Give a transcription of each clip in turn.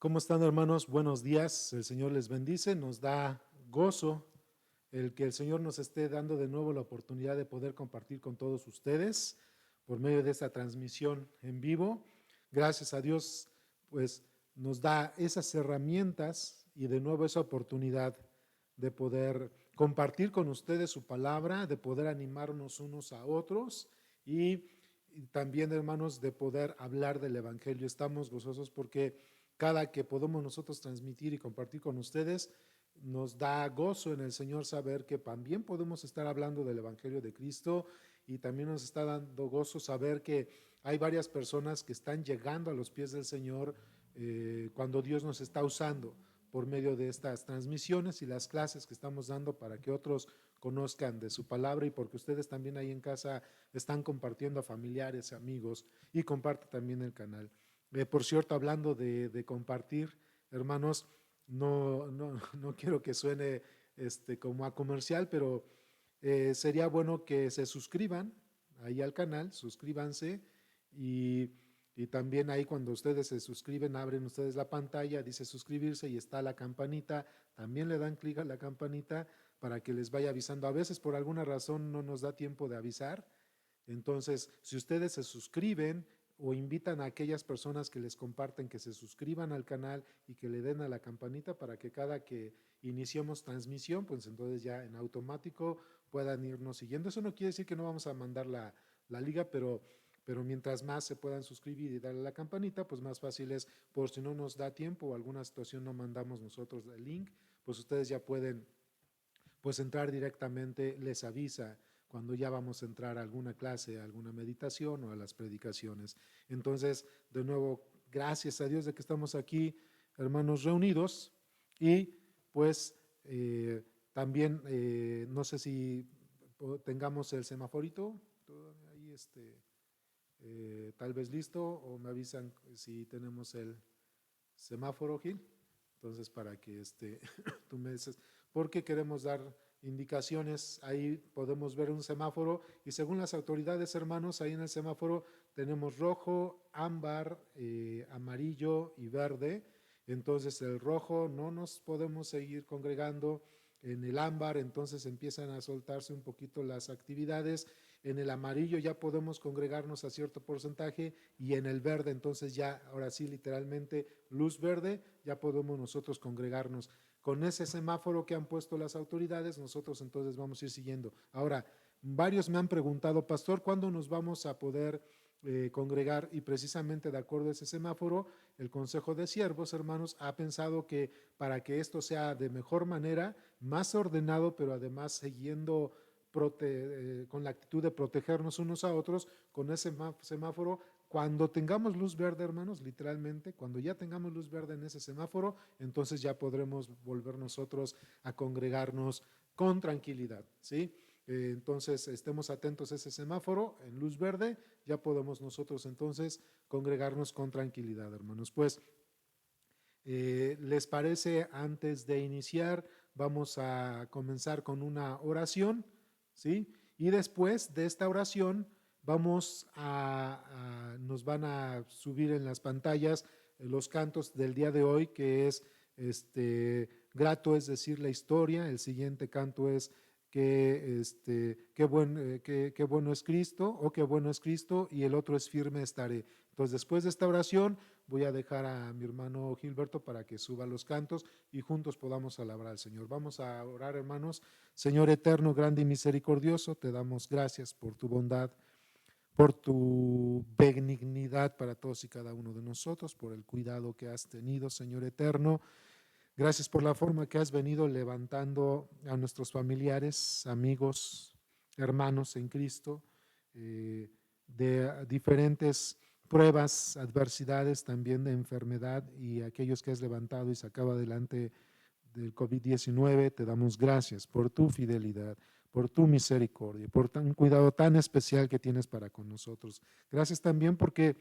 ¿Cómo están, hermanos? Buenos días. El Señor les bendice. Nos da gozo el que el Señor nos esté dando de nuevo la oportunidad de poder compartir con todos ustedes por medio de esta transmisión en vivo. Gracias a Dios, pues nos da esas herramientas y de nuevo esa oportunidad de poder compartir con ustedes su palabra, de poder animarnos unos a otros y también, hermanos, de poder hablar del Evangelio. Estamos gozosos porque cada que podemos nosotros transmitir y compartir con ustedes, nos da gozo en el Señor saber que también podemos estar hablando del Evangelio de Cristo y también nos está dando gozo saber que hay varias personas que están llegando a los pies del Señor cuando Dios nos está usando por medio de estas transmisiones y las clases que estamos dando para que otros conozcan de su palabra y porque ustedes también ahí en casa están compartiendo a familiares, amigos y comparte también el canal. Por cierto, hablando de compartir, hermanos, no quiero que suene como a comercial, pero sería bueno que se suscriban ahí al canal, suscríbanse y, y también ahí cuando ustedes se suscriben, abren ustedes la pantalla, dice suscribirse y está la campanita, también le dan clic a la campanita para que les vaya avisando. A veces por alguna razón no nos da tiempo de avisar, entonces si ustedes se suscriben o invitan a aquellas personas que les comparten que se suscriban al canal y que le den a la campanita para que cada que iniciemos transmisión, pues entonces ya en automático puedan irnos siguiendo. Eso no quiere decir que no vamos a mandar la liga, pero mientras más se puedan suscribir y darle a la campanita, pues más fácil es, por si no nos da tiempo o alguna situación no mandamos nosotros el link, pues ustedes ya pueden pues entrar directamente, les avisa cuando ya vamos a entrar a alguna clase, a alguna meditación o a las predicaciones. Entonces, de nuevo, gracias a Dios de que estamos aquí, hermanos, reunidos y pues también, no sé si tengamos el semaforito, ahí tal vez listo, o me avisan si tenemos el semáforo, Gil. Entonces, para que tú me dices, porque queremos dar indicaciones, ahí podemos ver un semáforo y según las autoridades, hermanos, ahí en el semáforo tenemos rojo, ámbar, amarillo y verde. Entonces, el rojo no nos podemos seguir congregando, en el ámbar entonces empiezan a soltarse un poquito las actividades, en el amarillo ya podemos congregarnos a cierto porcentaje y en el verde entonces ya, ahora sí, literalmente luz verde, ya podemos nosotros congregarnos. Con ese semáforo que han puesto las autoridades, nosotros entonces vamos a ir siguiendo. Ahora, varios me han preguntado, pastor, ¿cuándo nos vamos a poder congregar? Y precisamente de acuerdo a ese semáforo, el Consejo de Siervos, hermanos, ha pensado que para que esto sea de mejor manera, más ordenado, pero además siguiendo con la actitud de protegernos unos a otros, con ese semáforo, cuando tengamos luz verde, hermanos, literalmente, cuando ya tengamos luz verde en ese semáforo, entonces ya podremos volver nosotros a congregarnos con tranquilidad, ¿sí? Entonces, estemos atentos a ese semáforo en luz verde, ya podemos nosotros entonces congregarnos con tranquilidad, hermanos. Pues, ¿les parece? Antes de iniciar, vamos a comenzar con una oración, ¿sí? Y después de esta oración, nos van a subir en las pantallas los cantos del día de hoy, que es grato es decir la historia. El siguiente canto es qué bueno es Cristo, o qué bueno es Cristo, y el otro es firme estaré. Entonces, después de esta oración, voy a dejar a mi hermano Gilberto para que suba los cantos y juntos podamos alabar al Señor. Vamos a orar, hermanos. Señor eterno, grande y misericordioso, te damos gracias por tu bondad, por tu benignidad para todos y cada uno de nosotros, por el cuidado que has tenido, Señor eterno. Gracias por la forma que has venido levantando a nuestros familiares, amigos, hermanos en Cristo, de diferentes pruebas, adversidades, también de enfermedad, y aquellos que has levantado y sacado adelante del COVID-19. Te damos gracias por tu fidelidad, por tu misericordia, por un cuidado tan especial que tienes para con nosotros. Gracias también porque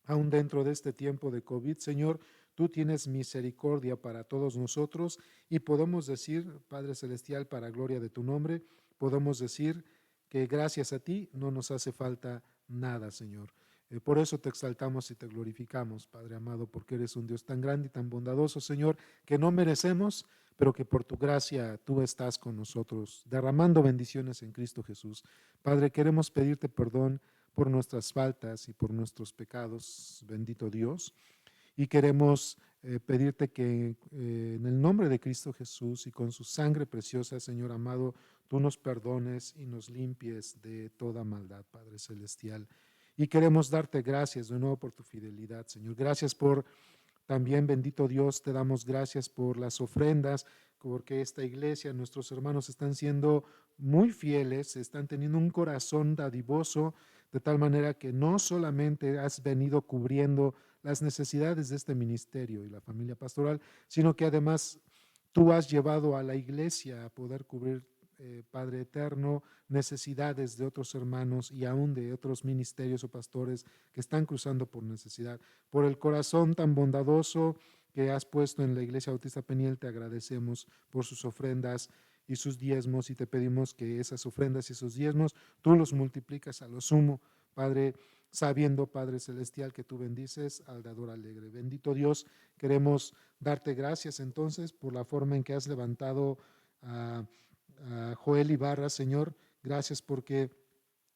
aún dentro de este tiempo de COVID, Señor, tú tienes misericordia para todos nosotros y podemos decir, Padre Celestial, para gloria de tu nombre, podemos decir que gracias a ti no nos hace falta nada, Señor. Por eso te exaltamos y te glorificamos, Padre amado, porque eres un Dios tan grande y tan bondadoso, Señor, que no merecemos, pero que por tu gracia tú estás con nosotros, derramando bendiciones en Cristo Jesús. Padre, queremos pedirte perdón por nuestras faltas y por nuestros pecados, bendito Dios, y queremos pedirte que en el nombre de Cristo Jesús y con su sangre preciosa, Señor amado, tú nos perdones y nos limpies de toda maldad, Padre Celestial. Y queremos darte gracias de nuevo por tu fidelidad, Señor. Gracias por también, bendito Dios, te damos gracias por las ofrendas, porque esta iglesia, nuestros hermanos están siendo muy fieles, están teniendo un corazón dadivoso, de tal manera que no solamente has venido cubriendo las necesidades de este ministerio y la familia pastoral, sino que además tú has llevado a la iglesia a poder cubrir, Padre eterno, necesidades de otros hermanos y aún de otros ministerios o pastores que están cruzando por necesidad. Por el corazón tan bondadoso que has puesto en la Iglesia Bautista Peniel, te agradecemos por sus ofrendas y sus diezmos, y te pedimos que esas ofrendas y esos diezmos tú los multiplicas a lo sumo, Padre, sabiendo, Padre Celestial, que tú bendices al dador alegre. Bendito Dios, queremos darte gracias entonces por la forma en que has levantado a Joel Ibarra, Señor. Gracias porque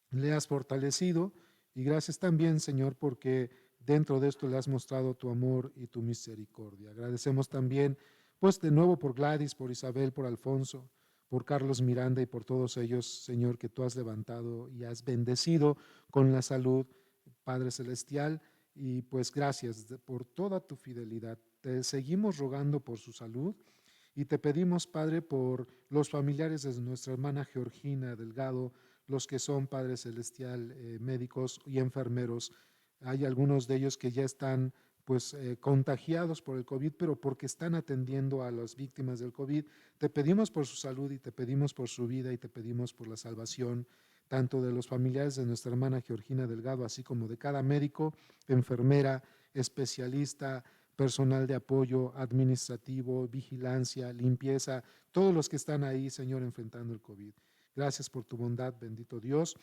le has fortalecido, y gracias también, Señor, porque dentro de esto le has mostrado tu amor y tu misericordia. Agradecemos también, pues de nuevo, por Gladys, por Isabel, por Alfonso, por Carlos Miranda y por todos ellos, Señor, que tú has levantado y has bendecido con la salud, Padre Celestial. Y pues gracias por toda tu fidelidad. Te seguimos rogando por su salud. Y te pedimos, Padre, por los familiares de nuestra hermana Georgina Delgado, los que son, Padre Celestial, médicos y enfermeros. Hay algunos de ellos que ya están pues contagiados por el COVID, pero porque están atendiendo a las víctimas del COVID. Te pedimos por su salud y te pedimos por su vida y te pedimos por la salvación, tanto de los familiares de nuestra hermana Georgina Delgado, así como de cada médico, enfermera, especialista, personal de apoyo administrativo, vigilancia, limpieza, todos los que están ahí, Señor, enfrentando el COVID. Gracias por tu bondad, bendito Dios,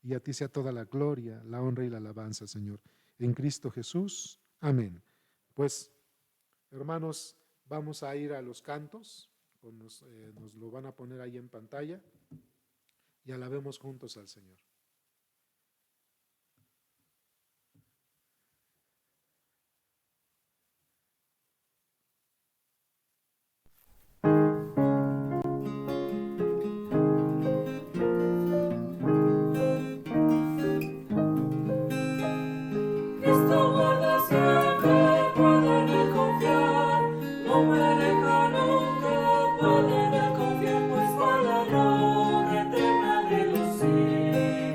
y a ti sea toda la gloria, la honra y la alabanza, Señor. En Cristo Jesús. Amén. Pues, hermanos, vamos a ir a los cantos, nos lo van a poner ahí en pantalla, y alabemos juntos al Señor. Pues palabra eterna de los cielos.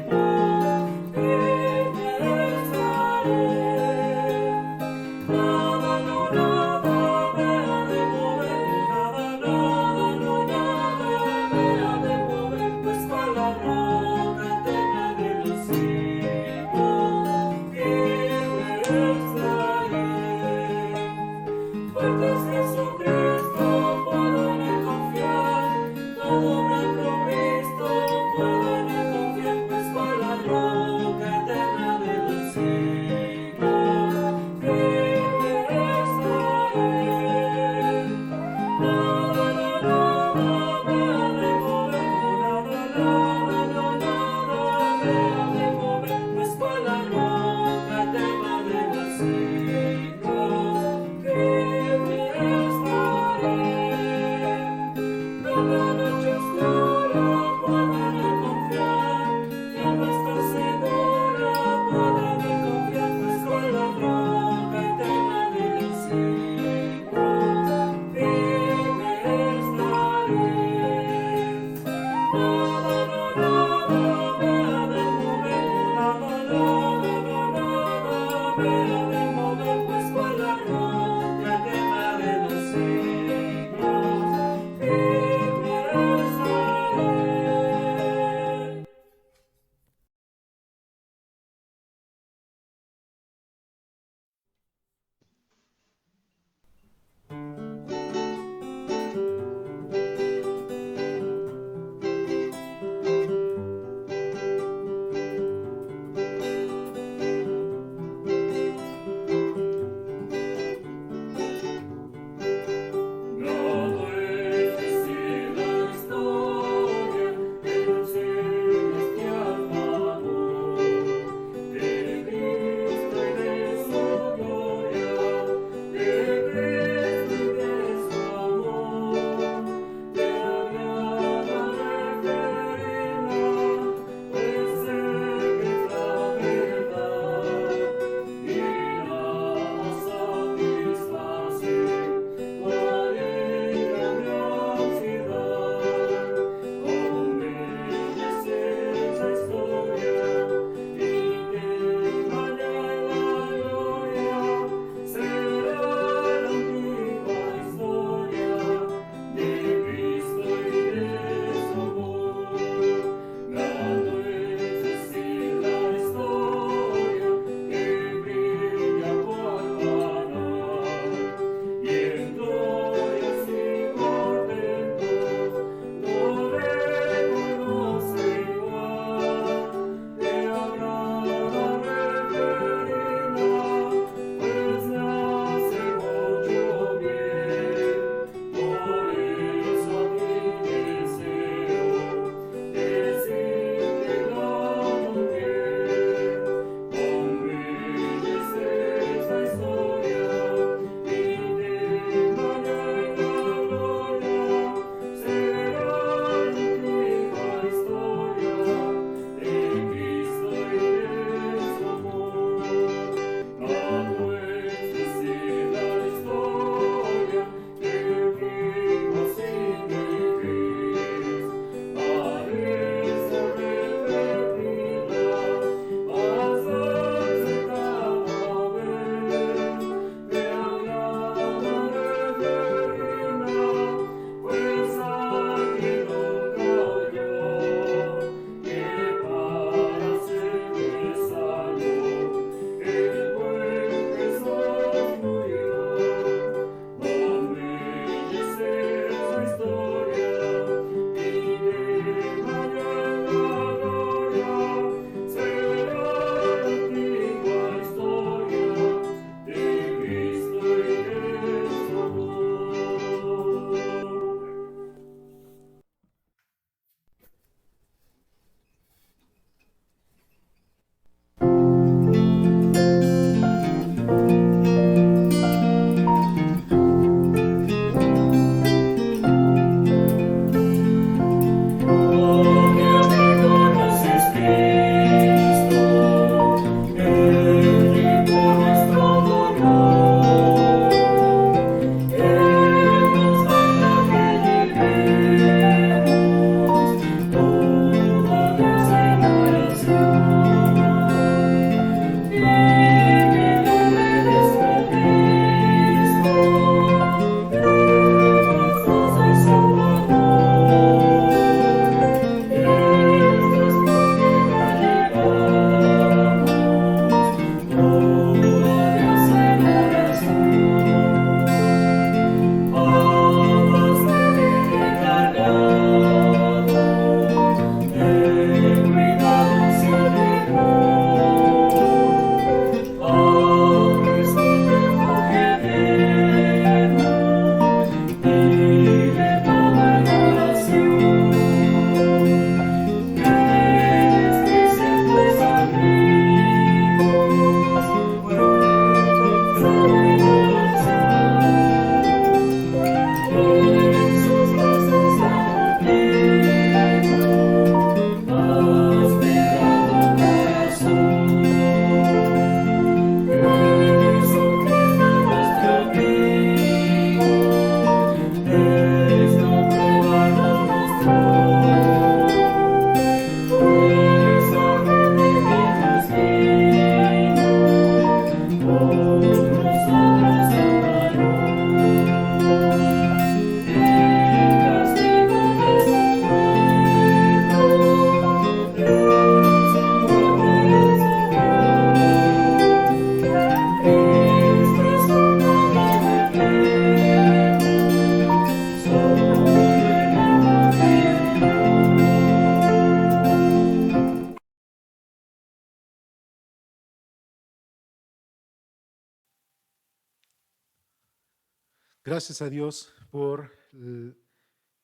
Gracias a Dios por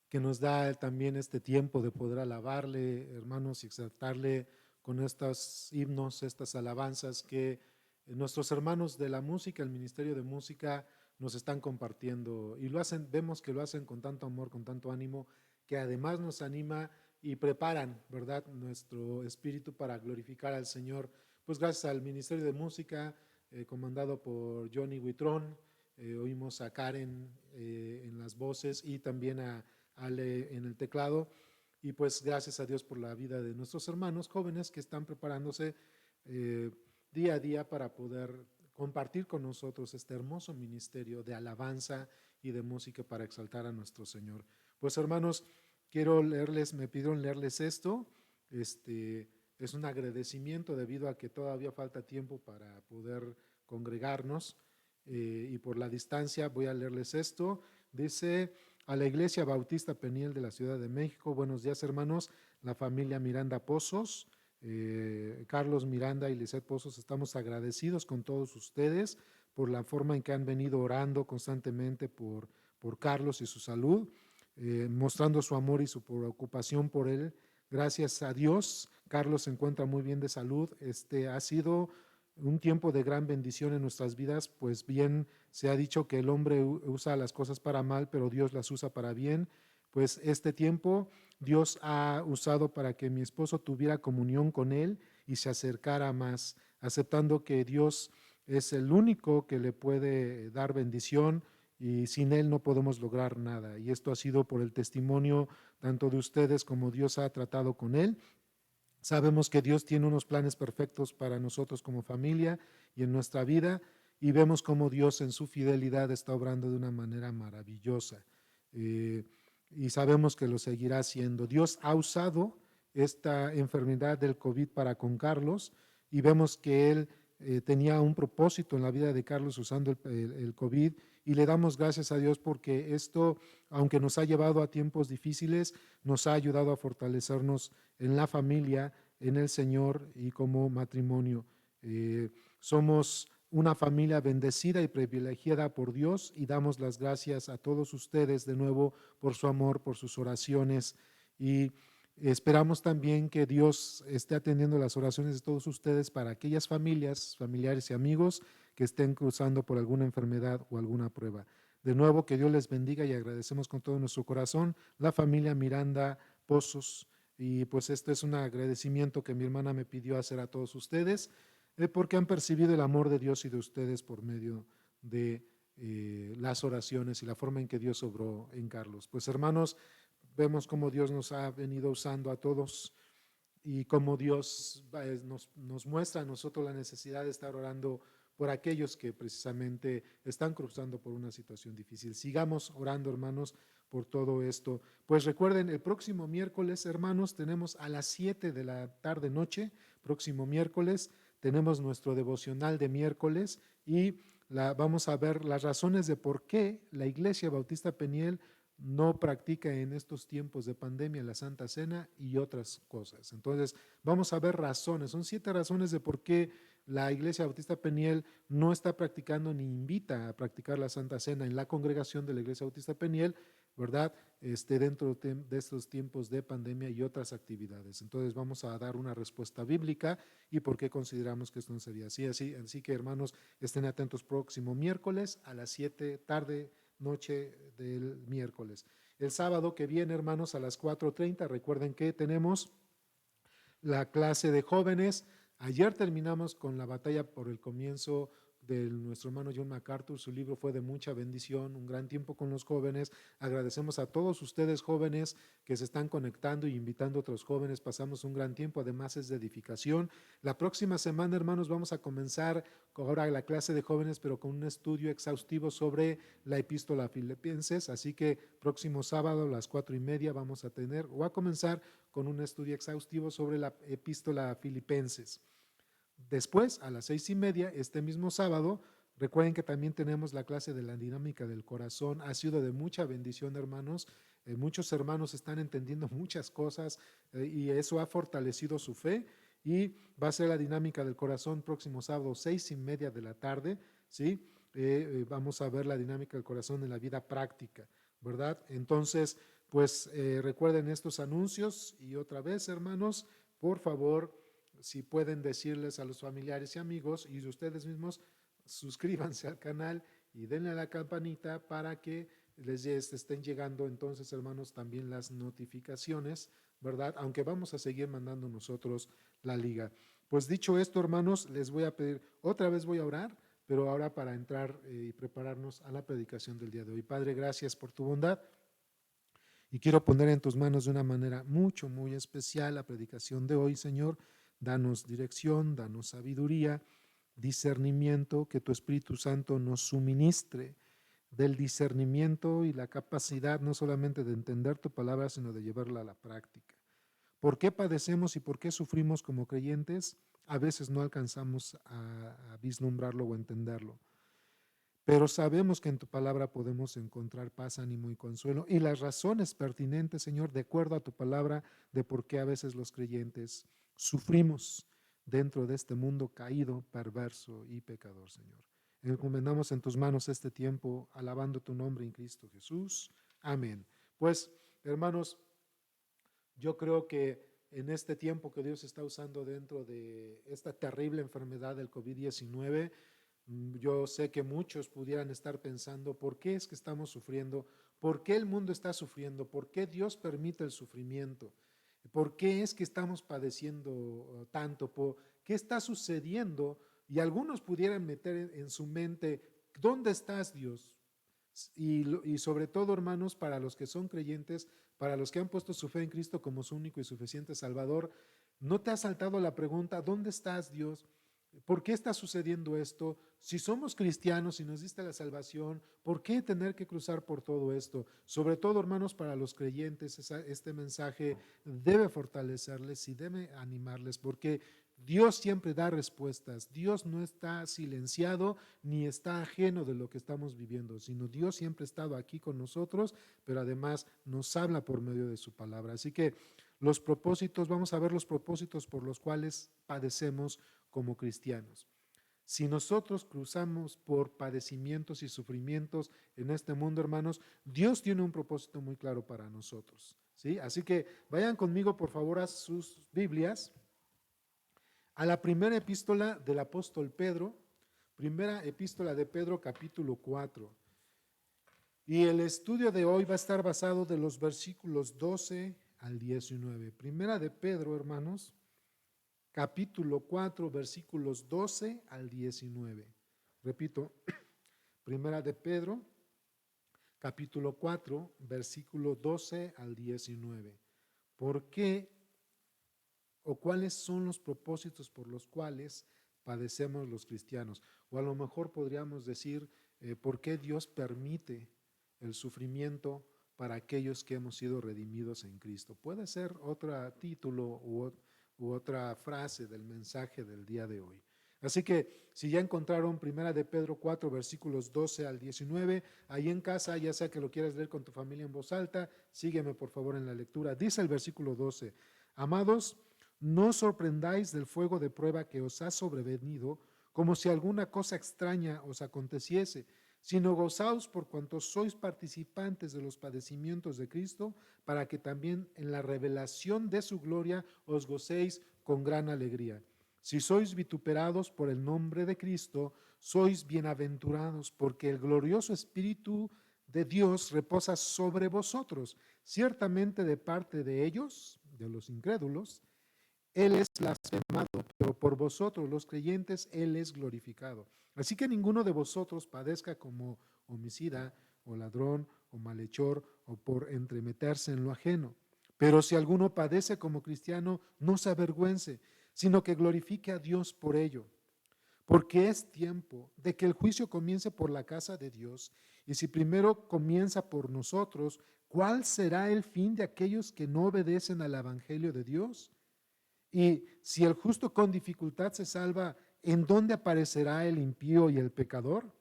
que nos da también este tiempo de poder alabarle, hermanos, y exaltarle con estos himnos, estas alabanzas que nuestros hermanos de la música, el Ministerio de Música, nos están compartiendo. Y lo hacen, vemos que lo hacen con tanto amor, con tanto ánimo, que además nos anima y preparan, ¿verdad?, nuestro espíritu para glorificar al Señor. Pues gracias al Ministerio de Música, comandado por Johnny Huitrón, oímos a Karen en las voces y también a Ale en el teclado. Y pues gracias a Dios por la vida de nuestros hermanos jóvenes que están preparándose eh, día a día para poder compartir con nosotros este hermoso ministerio de alabanza y de música para exaltar a nuestro Señor. Pues hermanos, quiero leerles, me pidieron leerles esto. Es un agradecimiento debido a que todavía falta tiempo para poder congregarnos y por la distancia voy a leerles esto. Dice: a la Iglesia Bautista Peniel de la Ciudad de México, buenos días hermanos, la familia Miranda Pozos, Carlos Miranda y Lisette Pozos, estamos agradecidos con todos ustedes por la forma en que han venido orando constantemente por Carlos y su salud, mostrando su amor y su preocupación por él. Gracias a Dios, Carlos se encuentra muy bien de salud. Ha sido un tiempo de gran bendición en nuestras vidas, pues bien se ha dicho que el hombre usa las cosas para mal, pero Dios las usa para bien. Pues este tiempo Dios ha usado para que mi esposo tuviera comunión con él y se acercara más, aceptando que Dios es el único que le puede dar bendición y sin él no podemos lograr nada. Y esto ha sido por el testimonio tanto de ustedes como Dios ha tratado con él. Sabemos que Dios tiene unos planes perfectos para nosotros como familia y en nuestra vida, y vemos cómo Dios en su fidelidad está obrando de una manera maravillosa. Eh, y sabemos que lo seguirá haciendo. Dios ha usado esta enfermedad del COVID para con Carlos, y vemos que Él tenía un propósito en la vida de Carlos usando el COVID, y le damos gracias a Dios porque esto, aunque nos ha llevado a tiempos difíciles, nos ha ayudado a fortalecernos en la familia, en el Señor y como matrimonio. Somos una familia bendecida y privilegiada por Dios y damos las gracias a todos ustedes de nuevo por su amor, por sus oraciones, y esperamos también que Dios esté atendiendo las oraciones de todos ustedes para aquellas familias, familiares y amigos que estén cruzando por alguna enfermedad o alguna prueba. De nuevo, que Dios les bendiga y agradecemos con todo nuestro corazón la familia Miranda Pozos. Y pues este es un agradecimiento que mi hermana me pidió hacer a todos ustedes, porque han percibido el amor de Dios y de ustedes por medio de las oraciones y la forma en que Dios obró en Carlos. Pues hermanos, vemos cómo Dios nos ha venido usando a todos y cómo Dios nos muestra a nosotros la necesidad de estar orando por aquellos que precisamente están cruzando por una situación difícil. Sigamos orando, hermanos, por todo esto. Pues recuerden, el próximo miércoles, hermanos, tenemos a las 7 de la tarde noche, próximo miércoles, tenemos nuestro devocional de miércoles y vamos a ver las razones de por qué la Iglesia Bautista Peniel no practica en estos tiempos de pandemia la Santa Cena y otras cosas. Entonces, vamos a ver razones. Son 7 razones de por qué la Iglesia Bautista Peniel no está practicando ni invita a practicar la Santa Cena en la congregación de la Iglesia Bautista Peniel, ¿verdad? Dentro de estos tiempos de pandemia y otras actividades. Entonces, vamos a dar una respuesta bíblica y por qué consideramos que esto no sería así. Así que, hermanos, estén atentos próximo miércoles a las 7 tarde noche del miércoles. El sábado que viene, hermanos, a las 4:30, recuerden que tenemos la clase de jóvenes. Ayer terminamos con la batalla por el comienzo de nuestro hermano John MacArthur. Su libro fue de mucha bendición, un gran tiempo con los jóvenes. Agradecemos a todos ustedes jóvenes que se están conectando y invitando a otros jóvenes. Pasamos un gran tiempo, además es de edificación. La próxima semana, hermanos, vamos a comenzar ahora la clase de jóvenes, pero con un estudio exhaustivo sobre la epístola a Filipenses. Así que próximo sábado a las 4:30 vamos a tener o a comenzar con un estudio exhaustivo sobre la epístola a Filipenses. Después, a las 6:30, este mismo sábado, recuerden que también tenemos la clase de la dinámica del corazón. Ha sido de mucha bendición, hermanos. Muchos hermanos están entendiendo muchas cosas y eso ha fortalecido su fe. Y va a ser la dinámica del corazón próximo sábado, 6:30 de la tarde, ¿sí? vamos a ver la dinámica del corazón en la vida práctica, ¿verdad? Entonces, pues recuerden estos anuncios y otra vez, hermanos, por favor, si pueden decirles a los familiares y amigos y ustedes mismos, suscríbanse al canal y denle a la campanita para que les estén llegando entonces, hermanos, también las notificaciones, ¿verdad? Aunque vamos a seguir mandando nosotros la liga. Pues dicho esto, hermanos, les voy a pedir, otra vez voy a orar, pero ahora para entrar y prepararnos a la predicación del día de hoy. Padre, gracias por tu bondad. Y quiero poner en tus manos de una manera muy especial la predicación de hoy, Señor. Danos dirección, danos sabiduría, discernimiento, que tu Espíritu Santo nos suministre del discernimiento y la capacidad no solamente de entender tu palabra, sino de llevarla a la práctica. ¿Por qué padecemos y por qué sufrimos como creyentes? A veces no alcanzamos a vislumbrarlo o entenderlo. Pero sabemos que en tu palabra podemos encontrar paz, ánimo y consuelo y las razones pertinentes, Señor, de acuerdo a tu palabra, de por qué a veces los creyentes sufrimos dentro de este mundo caído, perverso y pecador, Señor. Encomendamos en tus manos este tiempo, alabando tu nombre en Cristo Jesús. Amén. Pues, hermanos, yo creo que en este tiempo que Dios está usando dentro de esta terrible enfermedad del COVID-19, yo sé que muchos pudieran estar pensando, ¿por qué es que estamos sufriendo? ¿Por qué el mundo está sufriendo? ¿Por qué Dios permite el sufrimiento? ¿Por qué es que estamos padeciendo tanto? ¿Por qué está sucediendo? Y algunos pudieran meter en su mente, ¿dónde estás, Dios? Y sobre todo, hermanos, para los que son creyentes, para los que han puesto su fe en Cristo como su único y suficiente Salvador, ¿no te ha saltado la pregunta, ¿dónde estás, Dios? ¿Por qué está sucediendo esto? Si somos cristianos y nos diste la salvación, ¿por qué tener que cruzar por todo esto? Sobre todo, hermanos, para los creyentes, este mensaje debe fortalecerles y debe animarles, porque Dios siempre da respuestas. Dios no está silenciado ni está ajeno de lo que estamos viviendo, sino Dios siempre ha estado aquí con nosotros, pero además nos habla por medio de su palabra. Así que los propósitos, vamos a ver los propósitos por los cuales padecemos como cristianos. Si nosotros cruzamos por padecimientos y sufrimientos en este mundo, hermanos, Dios tiene un propósito muy claro para nosotros, ¿sí? Así que vayan conmigo, por favor, a sus Biblias, a la primera epístola del apóstol Pedro, primera epístola de Pedro, capítulo 4. Y el estudio de hoy va a estar basado de los versículos 12 al 19. Primera de Pedro, hermanos, capítulo 4, versículos 12 al 19. Repito, primera de Pedro, capítulo 4, versículo 12 al 19. ¿Por qué o cuáles son los propósitos por los cuales padecemos los cristianos? O a lo mejor podríamos decir, ¿por qué Dios permite el sufrimiento para aquellos que hemos sido redimidos en Cristo? Puede ser otro título u otra frase del mensaje del día de hoy. Así que si ya encontraron primera de Pedro 4, versículos 12 al 19, ahí en casa, ya sea que lo quieras leer con tu familia en voz alta, sígueme por favor en la lectura. Dice el versículo 12, amados, no os sorprendáis del fuego de prueba que os ha sobrevenido, como si alguna cosa extraña os aconteciese, sino gozaos por cuanto sois participantes de los padecimientos de Cristo, para que también en la revelación de su gloria os gocéis con gran alegría. Si sois vituperados por el nombre de Cristo, sois bienaventurados, porque el glorioso Espíritu de Dios reposa sobre vosotros. Ciertamente de parte de ellos, de los incrédulos, Él es blasfemado, pero por vosotros los creyentes Él es glorificado. Así que ninguno de vosotros padezca como homicida o ladrón o malhechor o por entremeterse en lo ajeno. Pero si alguno padece como cristiano, no se avergüence, sino que glorifique a Dios por ello. Porque es tiempo de que el juicio comience por la casa de Dios. Y si primero comienza por nosotros, ¿cuál será el fin de aquellos que no obedecen al Evangelio de Dios? Y si el justo con dificultad se salva, ¿en dónde aparecerá el impío y el pecador?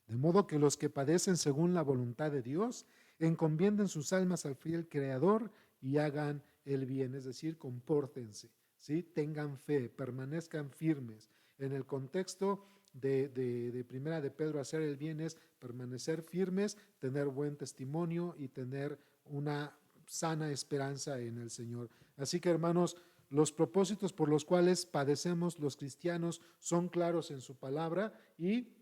De modo que los que padecen según la voluntad de Dios, encomienden sus almas al fiel Creador y hagan el bien, es decir, compórtense, ¿sí? Tengan fe, permanezcan firmes. En el contexto de Primera de Pedro, hacer el bien, es permanecer firmes, tener buen testimonio y tener una sana esperanza en el Señor. Así que, hermanos, los propósitos por los cuales padecemos los cristianos son claros en su palabra. Y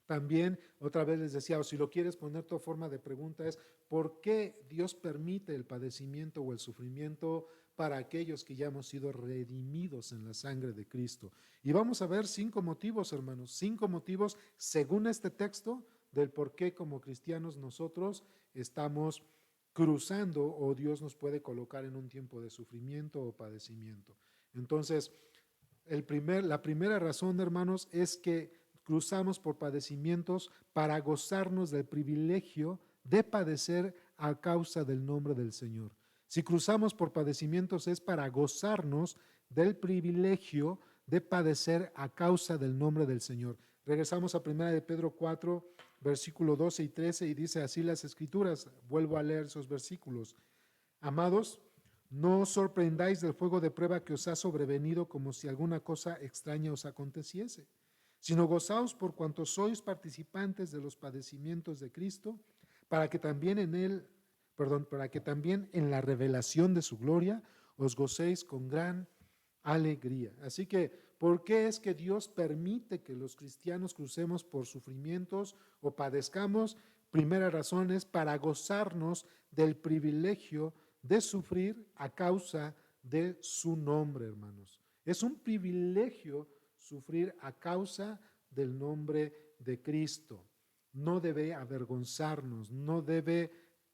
también, otra vez les decía, o si lo quieres poner tu forma de pregunta, es ¿por qué Dios permite el padecimiento o el sufrimiento para aquellos que ya hemos sido redimidos en la sangre de Cristo? Y vamos a ver 5 motivos, hermanos, 5 motivos según este texto del por qué como cristianos nosotros estamos cruzando o Dios nos puede colocar en un tiempo de sufrimiento o padecimiento. Entonces, la primera razón, hermanos, es que cruzamos por padecimientos para gozarnos del privilegio de padecer a causa del nombre del Señor. Si cruzamos por padecimientos es para gozarnos del privilegio de padecer a causa del nombre del Señor. Regresamos a 1 de Pedro 4, versículo 12 y 13, y dice así las Escrituras. Vuelvo a leer esos versículos. Amados, no os sorprendáis del fuego de prueba que os ha sobrevenido como si alguna cosa extraña os aconteciese, sino gozaos por cuanto sois participantes de los padecimientos de Cristo, para que también en la revelación de su gloria os gocéis con gran alegría. Así que, ¿por qué es que Dios permite que los cristianos crucemos por sufrimientos o padezcamos? Primera razón es para gozarnos del privilegio de sufrir a causa de su nombre, hermanos. Es un privilegio sufrir a causa del nombre de Cristo. No debe avergonzarnos, no debe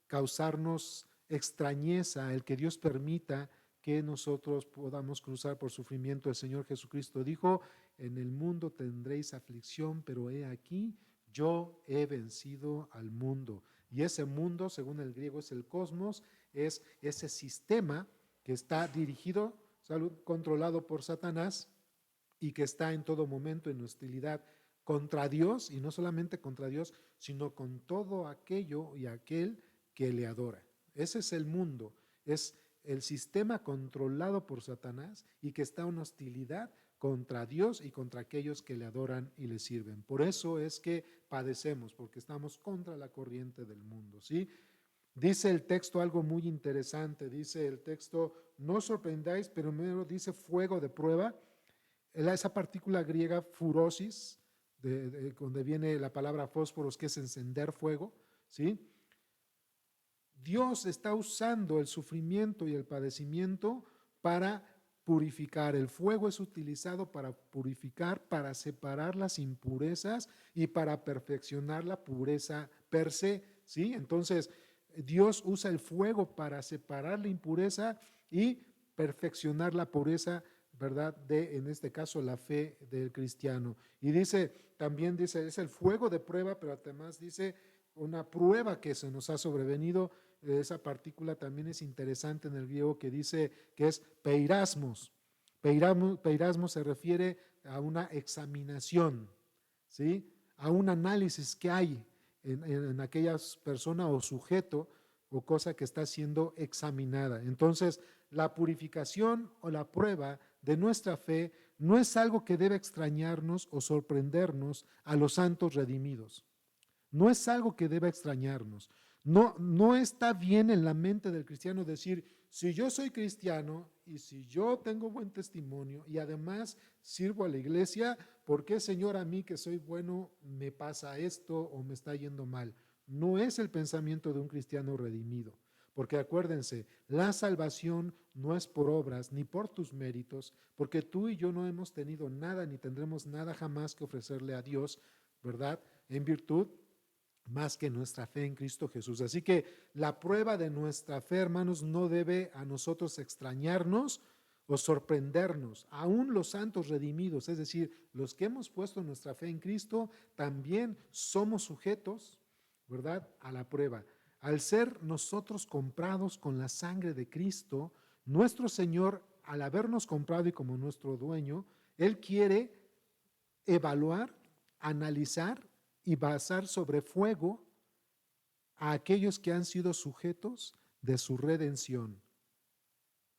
causarnos extrañeza el que Dios permita que nosotros podamos cruzar por sufrimiento. El Señor Jesucristo dijo: en el mundo tendréis aflicción, pero he aquí, yo he vencido al mundo. Y ese mundo, según el griego, es el cosmos, es ese sistema que está dirigido, controlado por Satanás, y que está en todo momento en hostilidad contra Dios, y no solamente contra Dios, sino con todo aquello y aquel que le adora. Ese es el mundo, es el sistema controlado por Satanás y que está en hostilidad contra Dios y contra aquellos que le adoran y le sirven. Por eso es que padecemos, porque estamos contra la corriente del mundo, ¿sí? Dice el texto algo muy interesante, dice el texto: no os sorprendáis, pero primero dice fuego de prueba. Esa partícula griega furosis, donde viene la palabra fósforos, que es encender fuego, ¿sí? Dios está usando el sufrimiento y el padecimiento para purificar. El fuego es utilizado para purificar, para separar las impurezas y para perfeccionar la pureza per se, ¿sí? Entonces, Dios usa el fuego para separar la impureza y perfeccionar la pureza, ¿verdad? En este caso, la fe del cristiano. Y también dice, es el fuego de prueba, pero además dice una prueba que se nos ha sobrevenido. Esa partícula también es interesante en el griego, que dice que es peirasmos. Peirasmos se refiere a una examinación, ¿sí? A un análisis que hay en aquella persona o sujeto o cosa que está siendo examinada. Entonces, la purificación o la prueba de nuestra fe no es algo que debe extrañarnos o sorprendernos a los santos redimidos. No es algo que deba extrañarnos. No está bien en la mente del cristiano decir: si yo soy cristiano y si yo tengo buen testimonio y además sirvo a la iglesia, ¿por qué, Señor, a mí que soy bueno me pasa esto o me está yendo mal? No es el pensamiento de un cristiano redimido. Porque acuérdense, la salvación no es por obras ni por tus méritos, porque tú y yo no hemos tenido nada ni tendremos nada jamás que ofrecerle a Dios, ¿verdad? En virtud más que nuestra fe en Cristo Jesús. Así que la prueba de nuestra fe, hermanos, no debe a nosotros extrañarnos o sorprendernos. Aún los santos redimidos, es decir, los que hemos puesto nuestra fe en Cristo, también somos sujetos, ¿verdad?, a la prueba. Al ser nosotros comprados con la sangre de Cristo, nuestro Señor, al habernos comprado y como nuestro dueño, Él quiere evaluar, analizar y basar sobre fuego a aquellos que han sido sujetos de su redención,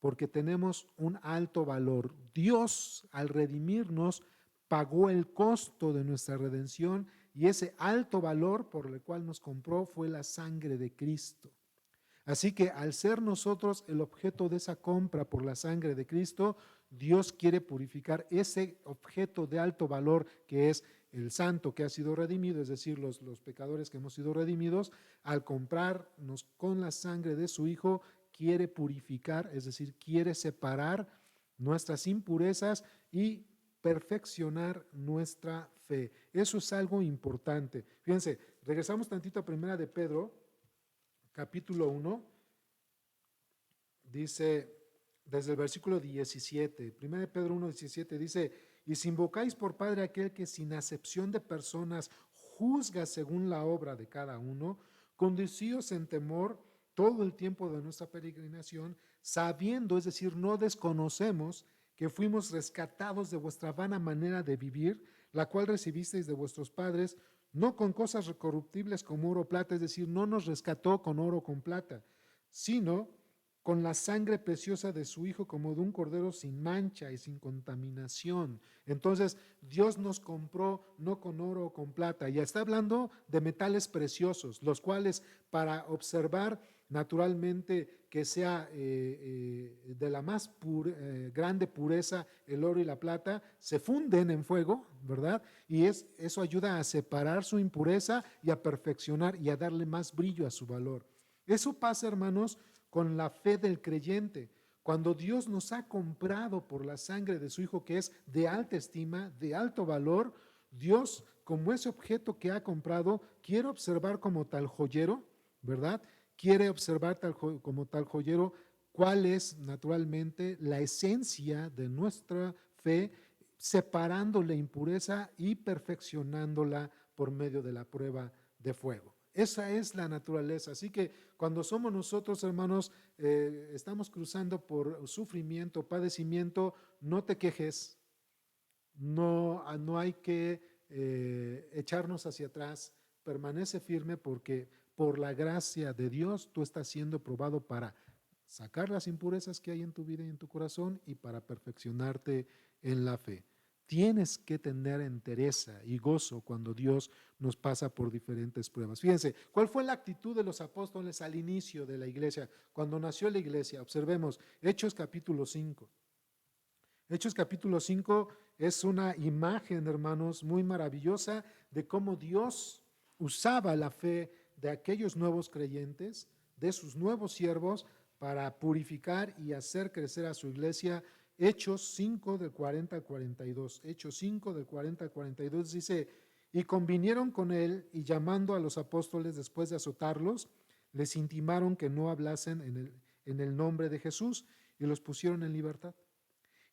porque tenemos un alto valor. Dios, al redimirnos, pagó el costo de nuestra redención y ese alto valor por el cual nos compró fue la sangre de Cristo. Así que al ser nosotros el objeto de esa compra por la sangre de Cristo, Dios quiere purificar ese objeto de alto valor que es el santo que ha sido redimido, es decir, los pecadores que hemos sido redimidos. Al comprarnos con la sangre de su Hijo, quiere purificar, es decir, quiere separar nuestras impurezas y perfeccionar nuestra fe. Eso es algo importante. Fíjense, regresamos tantito a Primera de Pedro, capítulo 1, dice desde el versículo 17, 1 Pedro 1, 17, dice, y si invocáis por Padre aquel que sin acepción de personas juzga según la obra de cada uno, conducíos en temor todo el tiempo de nuestra peregrinación, sabiendo, es decir, no desconocemos que fuimos rescatados de vuestra vana manera de vivir, la cual recibisteis de vuestros padres, no con cosas corruptibles como oro o plata, es decir, no nos rescató con oro o con plata, sino con la sangre preciosa de su Hijo como de un cordero sin mancha y sin contaminación. Entonces, Dios nos compró no con oro o con plata, ya está hablando de metales preciosos, los cuales para observar naturalmente que sea de la más grande pureza el oro y la plata, se funden en fuego, ¿verdad? Y eso ayuda a separar su impureza y a perfeccionar y a darle más brillo a su valor. Eso pasa, hermanos, con la fe del creyente. Cuando Dios nos ha comprado por la sangre de su Hijo, que es de alta estima, de alto valor, Dios, como ese objeto que ha comprado, quiere observar como tal joyero, ¿verdad? Quiere observar como tal joyero cuál es naturalmente la esencia de nuestra fe, separando la impureza y perfeccionándola por medio de la prueba de fuego. Esa es la naturaleza. Así que cuando somos nosotros, hermanos, estamos cruzando por sufrimiento, padecimiento, no te quejes, no hay que echarnos hacia atrás, permanece firme porque por la gracia de Dios tú estás siendo probado para sacar las impurezas que hay en tu vida y en tu corazón y para perfeccionarte en la fe. Tienes que tener entereza y gozo cuando Dios nos pasa por diferentes pruebas. Fíjense, ¿cuál fue la actitud de los apóstoles al inicio de la iglesia? Cuando nació la iglesia, observemos Hechos capítulo 5. Hechos capítulo 5 es una imagen, hermanos, muy maravillosa de cómo Dios usaba la fe de aquellos nuevos creyentes, de sus nuevos siervos, para purificar y hacer crecer a su iglesia. Hechos 5 del 40 al 42. Hechos 5 del 40 al 42 dice, y convinieron con él y llamando a los apóstoles después de azotarlos, les intimaron que no hablasen en el nombre de Jesús y los pusieron en libertad.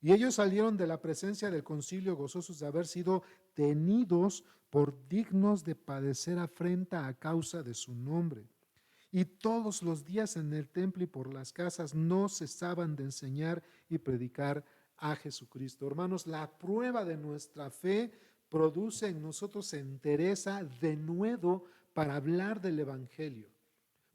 Y ellos salieron de la presencia del concilio gozosos de haber sido tenidos por dignos de padecer afrenta a causa de su nombre. Y todos los días en el templo y por las casas no cesaban de enseñar y predicar a Jesucristo. Hermanos, la prueba de nuestra fe produce en nosotros entereza, denuedo para hablar del Evangelio.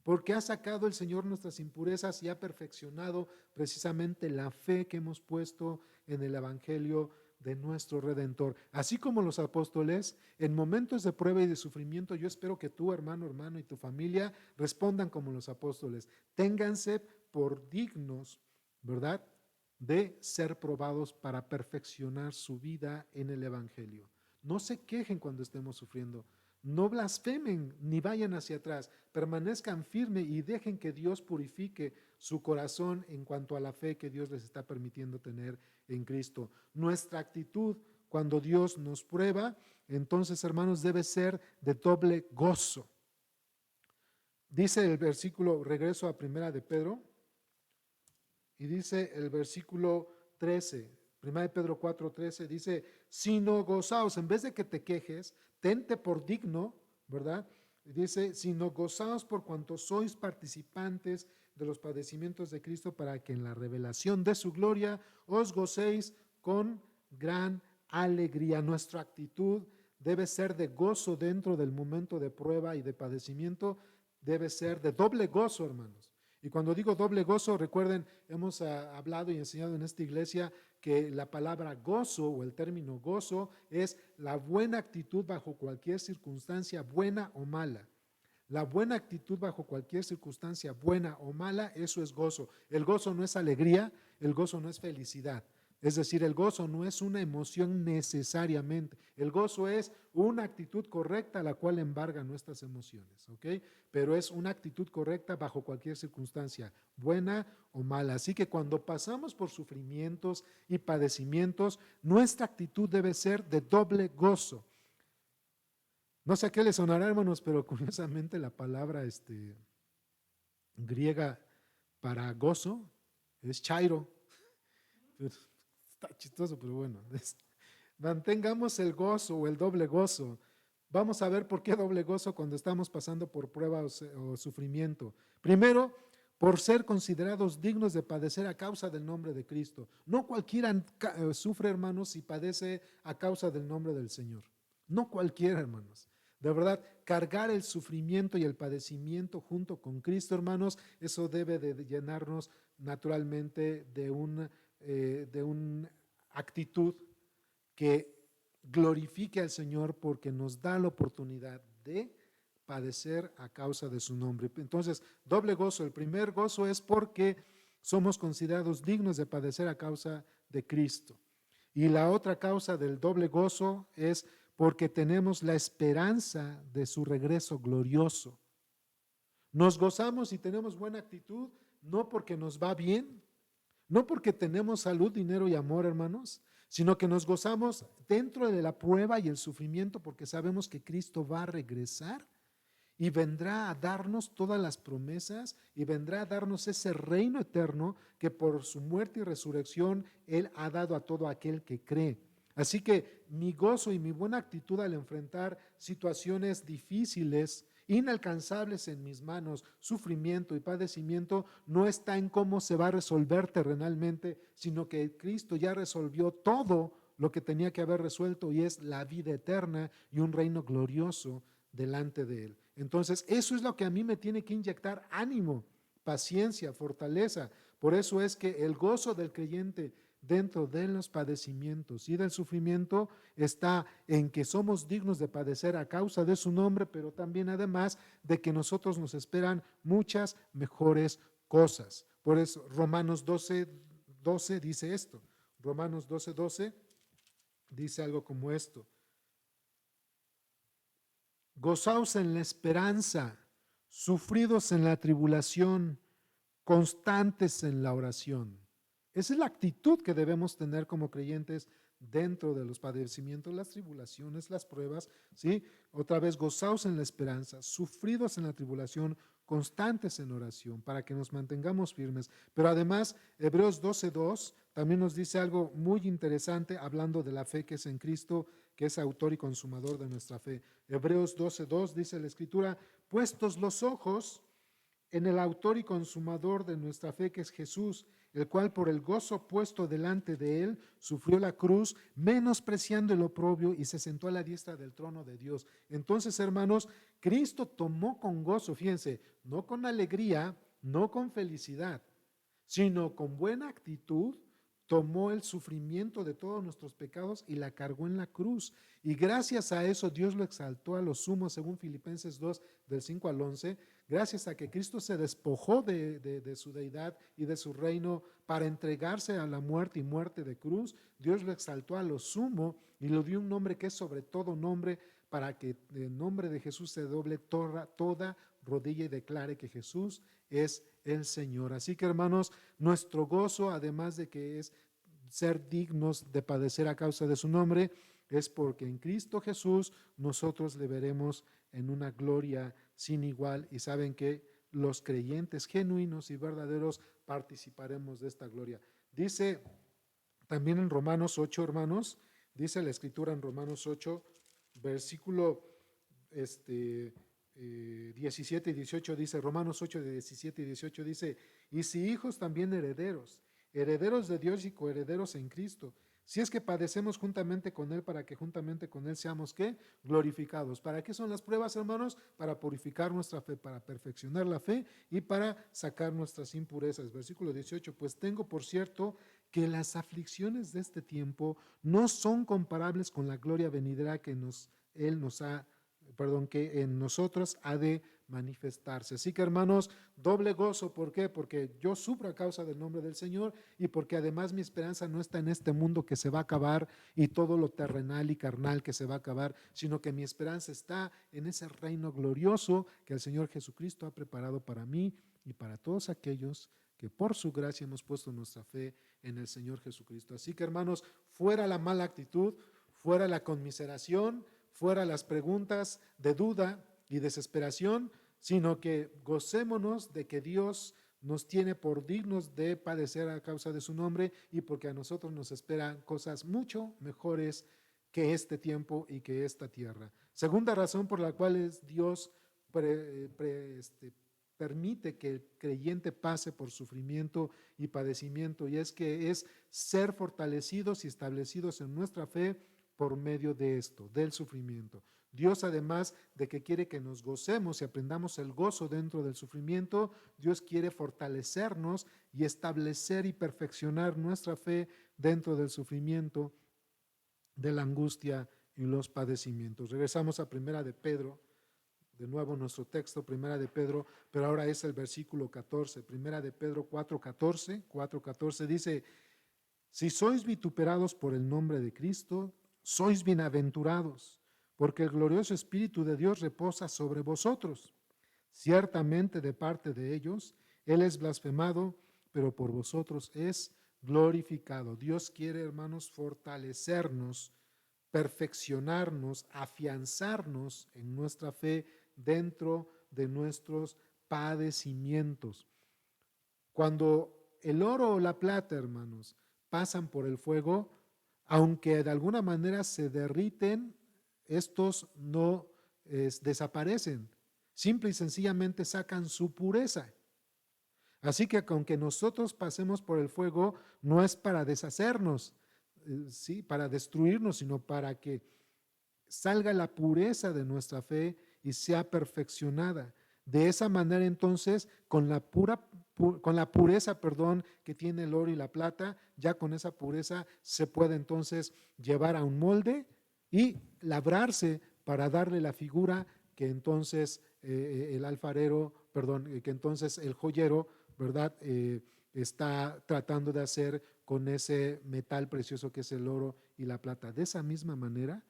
Porque ha sacado el Señor nuestras impurezas y ha perfeccionado precisamente la fe que hemos puesto en el Evangelio de nuestro Redentor. Así como los apóstoles, en momentos de prueba y de sufrimiento, yo espero que tú, hermano y tu familia respondan como los apóstoles. Ténganse por dignos, ¿verdad?, de ser probados para perfeccionar su vida en el Evangelio. No se quejen cuando estemos sufriendo. No blasfemen ni vayan hacia atrás, permanezcan firmes y dejen que Dios purifique su corazón en cuanto a la fe que Dios les está permitiendo tener en Cristo. Nuestra actitud cuando Dios nos prueba, entonces, hermanos, debe ser de doble gozo. Dice el versículo, regreso a Primera de Pedro, y dice el versículo 13, Primera de Pedro 4:13, dice, sino gozaos, en vez de que te quejes, tente por digno, ¿verdad? Dice, sino gozaos por cuanto sois participantes de los padecimientos de Cristo, para que en la revelación de su gloria os gocéis con gran alegría. Nuestra actitud debe ser de gozo dentro del momento de prueba y de padecimiento, debe ser de doble gozo, hermanos. Y cuando digo doble gozo, recuerden, hemos hablado y enseñado en esta iglesia que la palabra gozo o el término gozo es la buena actitud bajo cualquier circunstancia, buena o mala. La buena actitud bajo cualquier circunstancia, buena o mala, eso es gozo. El gozo no es alegría, el gozo no es felicidad. Es decir, el gozo no es una emoción necesariamente. El gozo es una actitud correcta la cual embarga nuestras emociones, ¿ok? Pero es una actitud correcta bajo cualquier circunstancia, buena o mala. Así que cuando pasamos por sufrimientos y padecimientos, nuestra actitud debe ser de doble gozo. No sé a qué le sonará, hermanos, pero curiosamente la palabra griega para gozo es chairo. Está chistoso, pero bueno. Mantengamos el gozo o el doble gozo. Vamos a ver por qué doble gozo cuando estamos pasando por pruebas o sufrimiento. Primero, por ser considerados dignos de padecer a causa del nombre de Cristo. No cualquiera sufre, hermanos, y padece a causa del nombre del Señor. No cualquiera, hermanos. De verdad, cargar el sufrimiento y el padecimiento junto con Cristo, hermanos, eso debe de llenarnos naturalmente de una actitud que glorifique al Señor porque nos da la oportunidad de padecer a causa de su nombre. Entonces, doble gozo. El primer gozo es porque somos considerados dignos de padecer a causa de Cristo. Y la otra causa del doble gozo es porque tenemos la esperanza de su regreso glorioso. Nos gozamos y tenemos buena actitud, no porque nos va bien, no porque tenemos salud, dinero y amor, hermanos, sino que nos gozamos dentro de la prueba y el sufrimiento porque sabemos que Cristo va a regresar y vendrá a darnos todas las promesas y vendrá a darnos ese reino eterno que por su muerte y resurrección Él ha dado a todo aquel que cree. Así que mi gozo y mi buena actitud al enfrentar situaciones difíciles, inalcanzables en mis manos, sufrimiento y padecimiento, no está en cómo se va a resolver terrenalmente, sino que Cristo ya resolvió todo lo que tenía que haber resuelto y es la vida eterna y un reino glorioso delante de Él. Entonces, eso es lo que a mí me tiene que inyectar ánimo, paciencia, fortaleza. Por eso es que el gozo del creyente dentro de los padecimientos y del sufrimiento está en que somos dignos de padecer a causa de su nombre, pero también además de que nosotros nos esperan muchas mejores cosas. Por eso Romanos 12 dice esto. Romanos 12 dice algo como esto. Gozaos en la esperanza, sufridos en la tribulación, constantes en la oración. Esa es la actitud que debemos tener como creyentes dentro de los padecimientos, las tribulaciones, las pruebas, ¿sí? Otra vez, gozaos en la esperanza, sufridos en la tribulación, constantes en oración, para que nos mantengamos firmes. Pero además, Hebreos 12:2 también nos dice algo muy interesante, hablando de la fe que es en Cristo, que es autor y consumador de nuestra fe. Hebreos 12:2 dice la Escritura, puestos los ojos en el autor y consumador de nuestra fe, que es Jesús, el cual por el gozo puesto delante de él sufrió la cruz, menospreciando el oprobio y se sentó a la diestra del trono de Dios. Entonces, hermanos, Cristo tomó con gozo, fíjense, no con alegría, no con felicidad, sino con buena actitud, tomó el sufrimiento de todos nuestros pecados y la cargó en la cruz. Y gracias a eso Dios lo exaltó a lo sumo, según Filipenses 2, del 5 al 11, gracias a que Cristo se despojó de su deidad y de su reino para entregarse a la muerte y muerte de cruz. Dios lo exaltó a lo sumo y le dio un nombre que es sobre todo nombre, para que en nombre de Jesús se doble toda rodilla y declare que Jesús es el Señor. Así que, hermanos, nuestro gozo, además de que es ser dignos de padecer a causa de su nombre, es porque en Cristo Jesús nosotros le veremos en una gloria sin igual, y saben que los creyentes genuinos y verdaderos participaremos de esta gloria. Dice también en Romanos 8, hermanos, dice la Escritura en Romanos 8, versículo 17 y 18 dice, Romanos 8, de 17 y 18 dice, y si hijos también herederos, herederos de Dios y coherederos en Cristo, Si es que padecemos juntamente con Él, para que juntamente con Él seamos, ¿qué? Glorificados. ¿Para qué son las pruebas, hermanos? Para purificar nuestra fe, para perfeccionar la fe y para sacar nuestras impurezas. Versículo 18, pues tengo por cierto que las aflicciones de este tiempo no son comparables con la gloria venidera que que en nosotros ha de manifestarse. Así que, hermanos, doble gozo. ¿Por qué? Porque yo sufro a causa del nombre del Señor y porque además mi esperanza no está en este mundo que se va a acabar y todo lo terrenal y carnal que se va a acabar, sino que mi esperanza está en ese reino glorioso que el Señor Jesucristo ha preparado para mí y para todos aquellos que por su gracia hemos puesto nuestra fe en el Señor Jesucristo. Así que, hermanos, fuera la mala actitud, fuera la conmiseración, fuera las preguntas de duda y desesperación, sino que gocémonos de que Dios nos tiene por dignos de padecer a causa de su nombre y porque a nosotros nos esperan cosas mucho mejores que este tiempo y que esta tierra. Segunda razón por la cual Dios permite que el creyente pase por sufrimiento y padecimiento, y es que es ser fortalecidos y establecidos en nuestra fe por medio de esto, del sufrimiento. Dios, además de que quiere que nos gocemos y aprendamos el gozo dentro del sufrimiento, Dios quiere fortalecernos y establecer y perfeccionar nuestra fe dentro del sufrimiento, de la angustia y los padecimientos. Regresamos a Primera de Pedro, de nuevo nuestro texto, Primera de Pedro, pero ahora es el versículo 14. Primera de Pedro 4:14 dice: si sois vituperados por el nombre de Cristo, sois bienaventurados, porque el glorioso Espíritu de Dios reposa sobre vosotros. Ciertamente de parte de ellos, Él es blasfemado, pero por vosotros es glorificado. Dios quiere, hermanos, fortalecernos, perfeccionarnos, afianzarnos en nuestra fe dentro de nuestros padecimientos. Cuando el oro o la plata, hermanos, pasan por el fuego, aunque de alguna manera se derriten, estos no desaparecen, simple y sencillamente sacan su pureza. Así que aunque nosotros pasemos por el fuego, no es para deshacernos, ¿sí? Para destruirnos, sino para que salga la pureza de nuestra fe y sea perfeccionada. De esa manera, entonces, con la pureza, que tiene el oro y la plata, ya con esa pureza se puede entonces llevar a un molde y labrarse para darle la figura que entonces el alfarero, que entonces el joyero, ¿verdad? Está tratando de hacer con ese metal precioso que es el oro y la plata. De esa misma manera,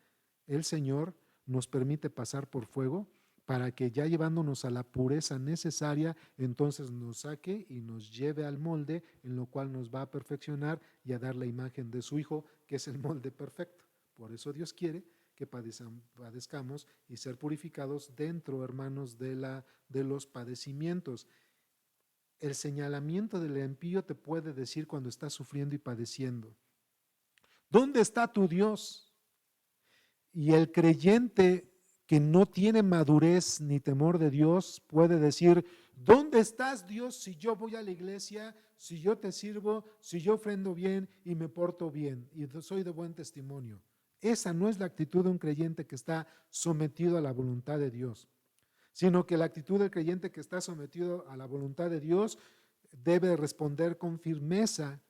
el Señor nos permite pasar por fuego para que ya llevándonos a la pureza necesaria, entonces nos saque y nos lleve al molde en lo cual nos va a perfeccionar y a dar la imagen de su Hijo, que es el molde perfecto. Por eso Dios quiere que padezcamos y ser purificados dentro, hermanos, de los padecimientos. El señalamiento del impío te puede decir cuando estás sufriendo y padeciendo: ¿dónde está tu Dios? Y el creyente que no tiene madurez ni temor de Dios puede decir: ¿dónde estás, Dios, si yo voy a la iglesia, si yo te sirvo, si yo ofrendo bien y me porto bien y soy de buen testimonio? Esa no es la actitud de un creyente que está sometido a la voluntad de Dios, sino que la actitud del creyente que está sometido a la voluntad de Dios debe responder con firmeza,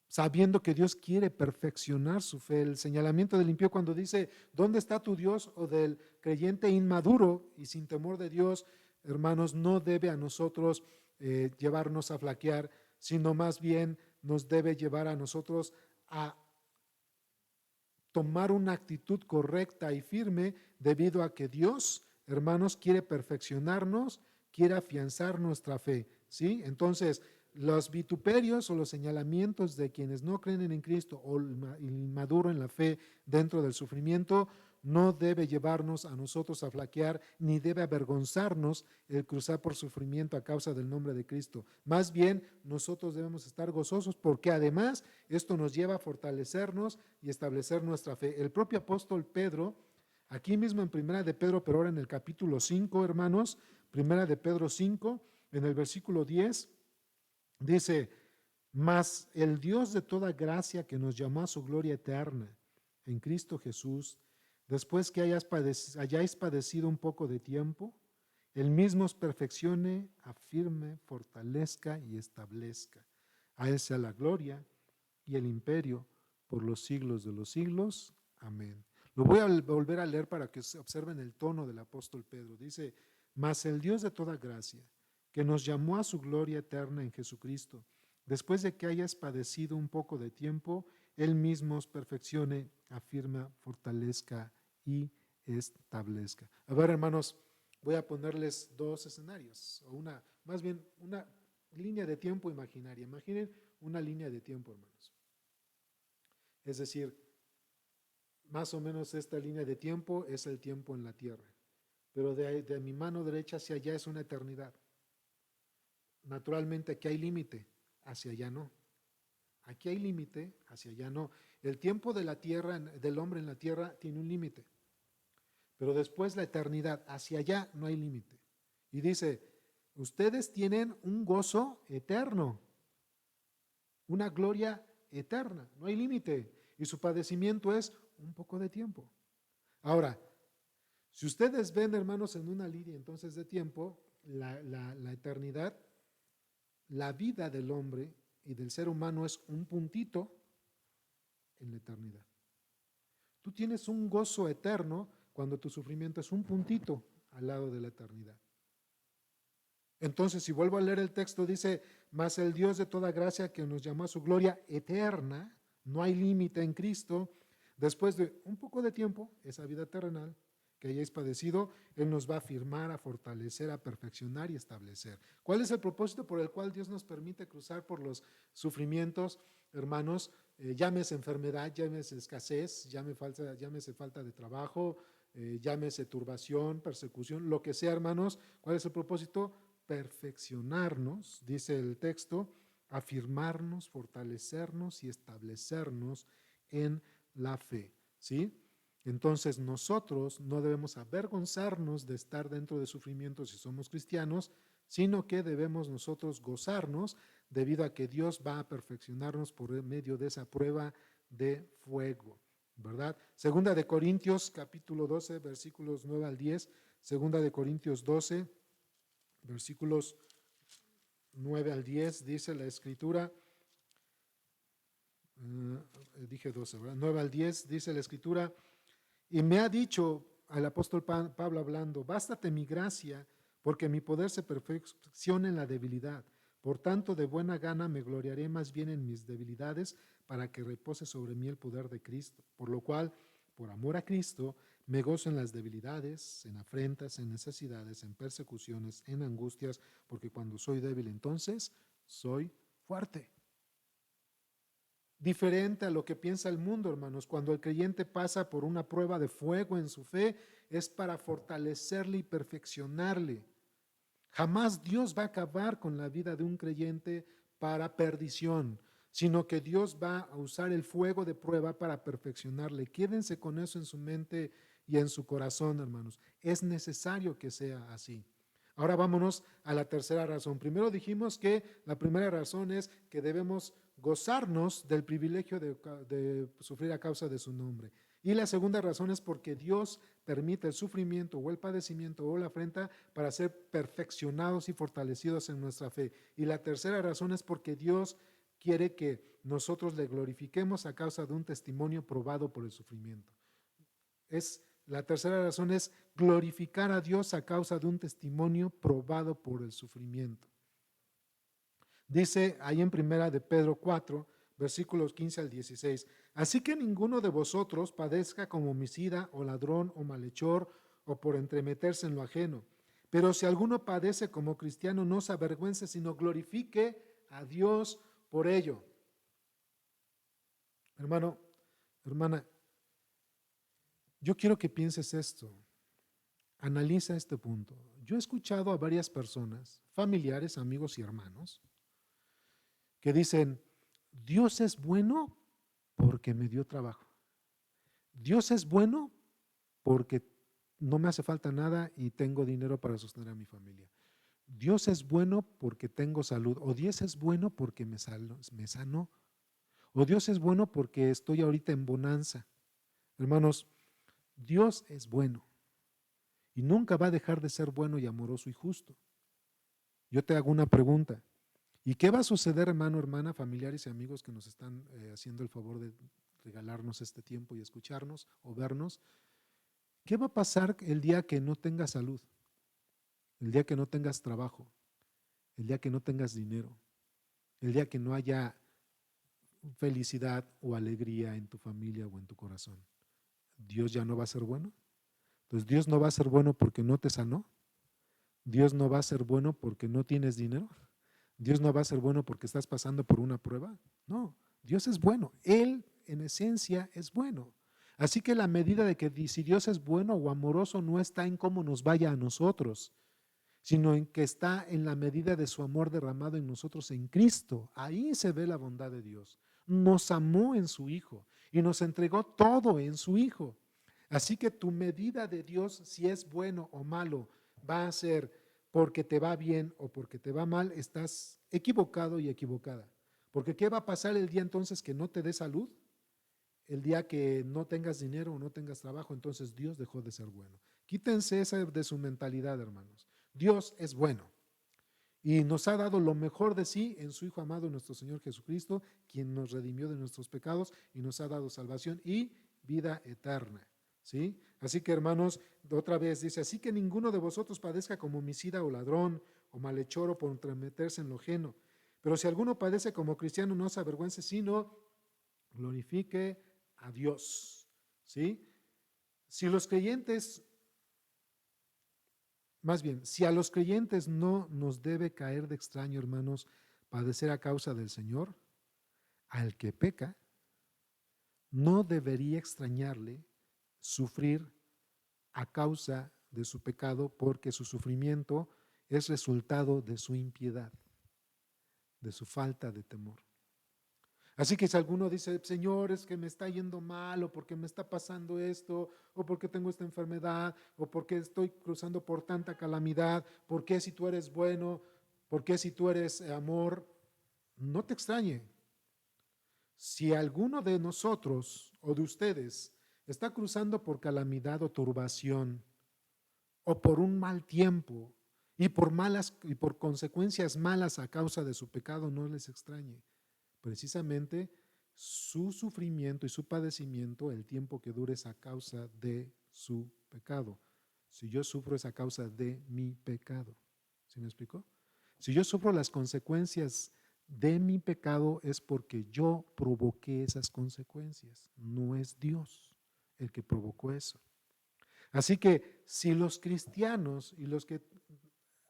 sabiendo que Dios quiere perfeccionar su fe. El señalamiento del impío cuando dice: ¿dónde está tu Dios? O del creyente inmaduro y sin temor de Dios, hermanos, no debe a nosotros llevarnos a flaquear, sino más bien nos debe llevar a nosotros a tomar una actitud correcta y firme, debido a que Dios, hermanos, quiere perfeccionarnos, quiere afianzar nuestra fe, ¿sí? Entonces, los vituperios o los señalamientos de quienes no creen en Cristo o el inmaduro en la fe dentro del sufrimiento no debe llevarnos a nosotros a flaquear, ni debe avergonzarnos el cruzar por sufrimiento a causa del nombre de Cristo. Más bien, nosotros debemos estar gozosos, porque además esto nos lleva a fortalecernos y establecer nuestra fe. El propio apóstol Pedro, aquí mismo en Primera de Pedro, pero ahora en el capítulo 5, hermanos, Primera de Pedro 5, en el versículo 10, dice: Mas el Dios de toda gracia que nos llamó a su gloria eterna en Cristo Jesús, después que hayáis padecido un poco de tiempo, Él mismo os perfeccione, afirme, fortalezca y establezca. A Él sea la gloria y el imperio por los siglos de los siglos. Amén. Lo voy a volver a leer para que observen el tono del apóstol Pedro. Dice, mas el Dios de toda gracia, que nos llamó a su gloria eterna en Jesucristo, después de que hayas padecido un poco de tiempo, Él mismo os perfeccione, afirma, fortalezca y establezca. A ver, hermanos, voy a ponerles dos escenarios, o más bien una línea de tiempo imaginaria. Imaginen una línea de tiempo, hermanos. Es decir, más o menos esta línea de tiempo es el tiempo en la tierra, pero de mi mano derecha hacia allá es una eternidad. Naturalmente aquí hay límite, hacia allá no. Aquí hay límite, hacia allá no. El tiempo de la tierra, del hombre en la tierra, tiene un límite, pero después la eternidad, hacia allá no hay límite. Y dice, ustedes tienen un gozo eterno, una gloria eterna, no hay límite, y su padecimiento es un poco de tiempo. Ahora, si ustedes ven, hermanos, en una línea entonces de tiempo, la eternidad, la vida del hombre y del ser humano es un puntito en la eternidad. Tú tienes un gozo eterno cuando tu sufrimiento es un puntito al lado de la eternidad. Entonces, si vuelvo a leer el texto, dice, mas el Dios de toda gracia que nos llamó a su gloria eterna, no hay límite en Cristo, después de un poco de tiempo, esa vida terrenal que hayáis padecido, Él nos va a afirmar, a fortalecer, a perfeccionar y establecer. ¿Cuál es el propósito por el cual Dios nos permite cruzar por los sufrimientos, hermanos? Llámese enfermedad, llámese escasez, llámese falta de trabajo, llámese turbación, persecución, lo que sea, hermanos. ¿Cuál es el propósito? Perfeccionarnos, dice el texto, afirmarnos, fortalecernos y establecernos en la fe, ¿sí? Entonces nosotros no debemos avergonzarnos de estar dentro de sufrimientos si somos cristianos, sino que debemos nosotros gozarnos debido a que Dios va a perfeccionarnos por medio de esa prueba de fuego, ¿verdad? Segunda de Corintios capítulo 12, versículos 9 al 10, Segunda de Corintios 12, versículos 9 al 10, dice la escritura, dije 12, ¿verdad? 9 al 10, dice la escritura, y me ha dicho al apóstol Pablo hablando, bástate mi gracia, porque mi poder se perfecciona en la debilidad. Por tanto, de buena gana me gloriaré más bien en mis debilidades, para que repose sobre mí el poder de Cristo. Por lo cual, por amor a Cristo, me gozo en las debilidades, en afrentas, en necesidades, en persecuciones, en angustias, porque cuando soy débil, entonces soy fuerte. Diferente a lo que piensa el mundo, hermanos. Cuando el creyente pasa por una prueba de fuego en su fe, es para fortalecerle y perfeccionarle. Jamás Dios va a acabar con la vida de un creyente para perdición, sino que Dios va a usar el fuego de prueba para perfeccionarle. Quédense con eso en su mente y en su corazón, hermanos. Es necesario que sea así. Ahora vámonos a la tercera razón. Primero dijimos que la primera razón es que debemos gozarnos del privilegio de sufrir a causa de su nombre. Y la segunda razón es porque Dios permite el sufrimiento o el padecimiento o la afrenta para ser perfeccionados y fortalecidos en nuestra fe. Y la tercera razón es porque Dios quiere que nosotros le glorifiquemos a causa de un testimonio probado por el sufrimiento. La tercera razón es glorificar a Dios a causa de un testimonio probado por el sufrimiento. Dice ahí en primera de Pedro 4, versículos 15 al 16, así que ninguno de vosotros padezca como homicida o ladrón o malhechor o por entremeterse en lo ajeno. Pero si alguno padece como cristiano, no se avergüence, sino glorifique a Dios por ello. Hermano, hermana, yo quiero que pienses esto. Analiza este punto. Yo he escuchado a varias personas, familiares, amigos y hermanos, que dicen, Dios es bueno porque me dio trabajo. Dios es bueno porque no me hace falta nada y tengo dinero para sostener a mi familia. Dios es bueno porque tengo salud, o Dios es bueno porque me sanó, o Dios es bueno porque estoy ahorita en bonanza. Hermanos, Dios es bueno y nunca va a dejar de ser bueno y amoroso y justo. Yo te hago una pregunta. ¿Y qué va a suceder, hermano, hermana, familiares y amigos que nos están haciendo el favor de regalarnos este tiempo y escucharnos o vernos? ¿Qué va a pasar el día que no tengas salud? El día que no tengas trabajo, el día que no tengas dinero, el día que no haya felicidad o alegría en tu familia o en tu corazón. ¿Dios ya no va a ser bueno? Entonces, ¿Dios no va a ser bueno porque no te sanó? ¿Dios no va a ser bueno porque no tienes dinero? ¿Dios no va a ser bueno porque estás pasando por una prueba? No, Dios es bueno. Él, en esencia, es bueno. Así que la medida de que si Dios es bueno o amoroso no está en cómo nos vaya a nosotros, sino en que está en la medida de su amor derramado en nosotros en Cristo. Ahí se ve la bondad de Dios. Nos amó en su Hijo y nos entregó todo en su Hijo. Así que tu medida de Dios, si es bueno o malo, va a ser porque te va bien o porque te va mal, estás equivocado y equivocada. Porque ¿qué va a pasar el día entonces que no te dé salud? El día que no tengas dinero o no tengas trabajo, entonces Dios dejó de ser bueno. Quítense esa de su mentalidad, hermanos. Dios es bueno y nos ha dado lo mejor de sí en su Hijo amado, nuestro Señor Jesucristo, quien nos redimió de nuestros pecados y nos ha dado salvación y vida eterna. ¿Sí? Así que, hermanos, otra vez dice, así que ninguno de vosotros padezca como homicida o ladrón o malhechor o por entremeterse en lo ajeno. Pero si alguno padece como cristiano, no se avergüence, sino glorifique a Dios. ¿Sí? Si los creyentes, más bien, si a los creyentes no nos debe caer de extraño, hermanos, padecer a causa del Señor, al que peca, no debería extrañarle sufrir a causa de su pecado, porque su sufrimiento es resultado de su impiedad, de su falta de temor. Así que si alguno dice, Señor, es que me está yendo mal, o porque me está pasando esto, o porque tengo esta enfermedad, o porque estoy cruzando por tanta calamidad, ¿por qué si tú eres bueno? ¿Por qué si tú eres amor? No te extrañe. Si alguno de nosotros o de ustedes está cruzando por calamidad o turbación, o por un mal tiempo, y por consecuencias malas a causa de su pecado, no les extrañe. Precisamente su sufrimiento y su padecimiento, el tiempo que dure, es a causa de su pecado. Si yo sufro es a causa de mi pecado. ¿Sí me explicó? Si yo sufro las consecuencias de mi pecado es porque yo provoqué esas consecuencias. No es Dios el que provocó eso. Así que si los cristianos y los que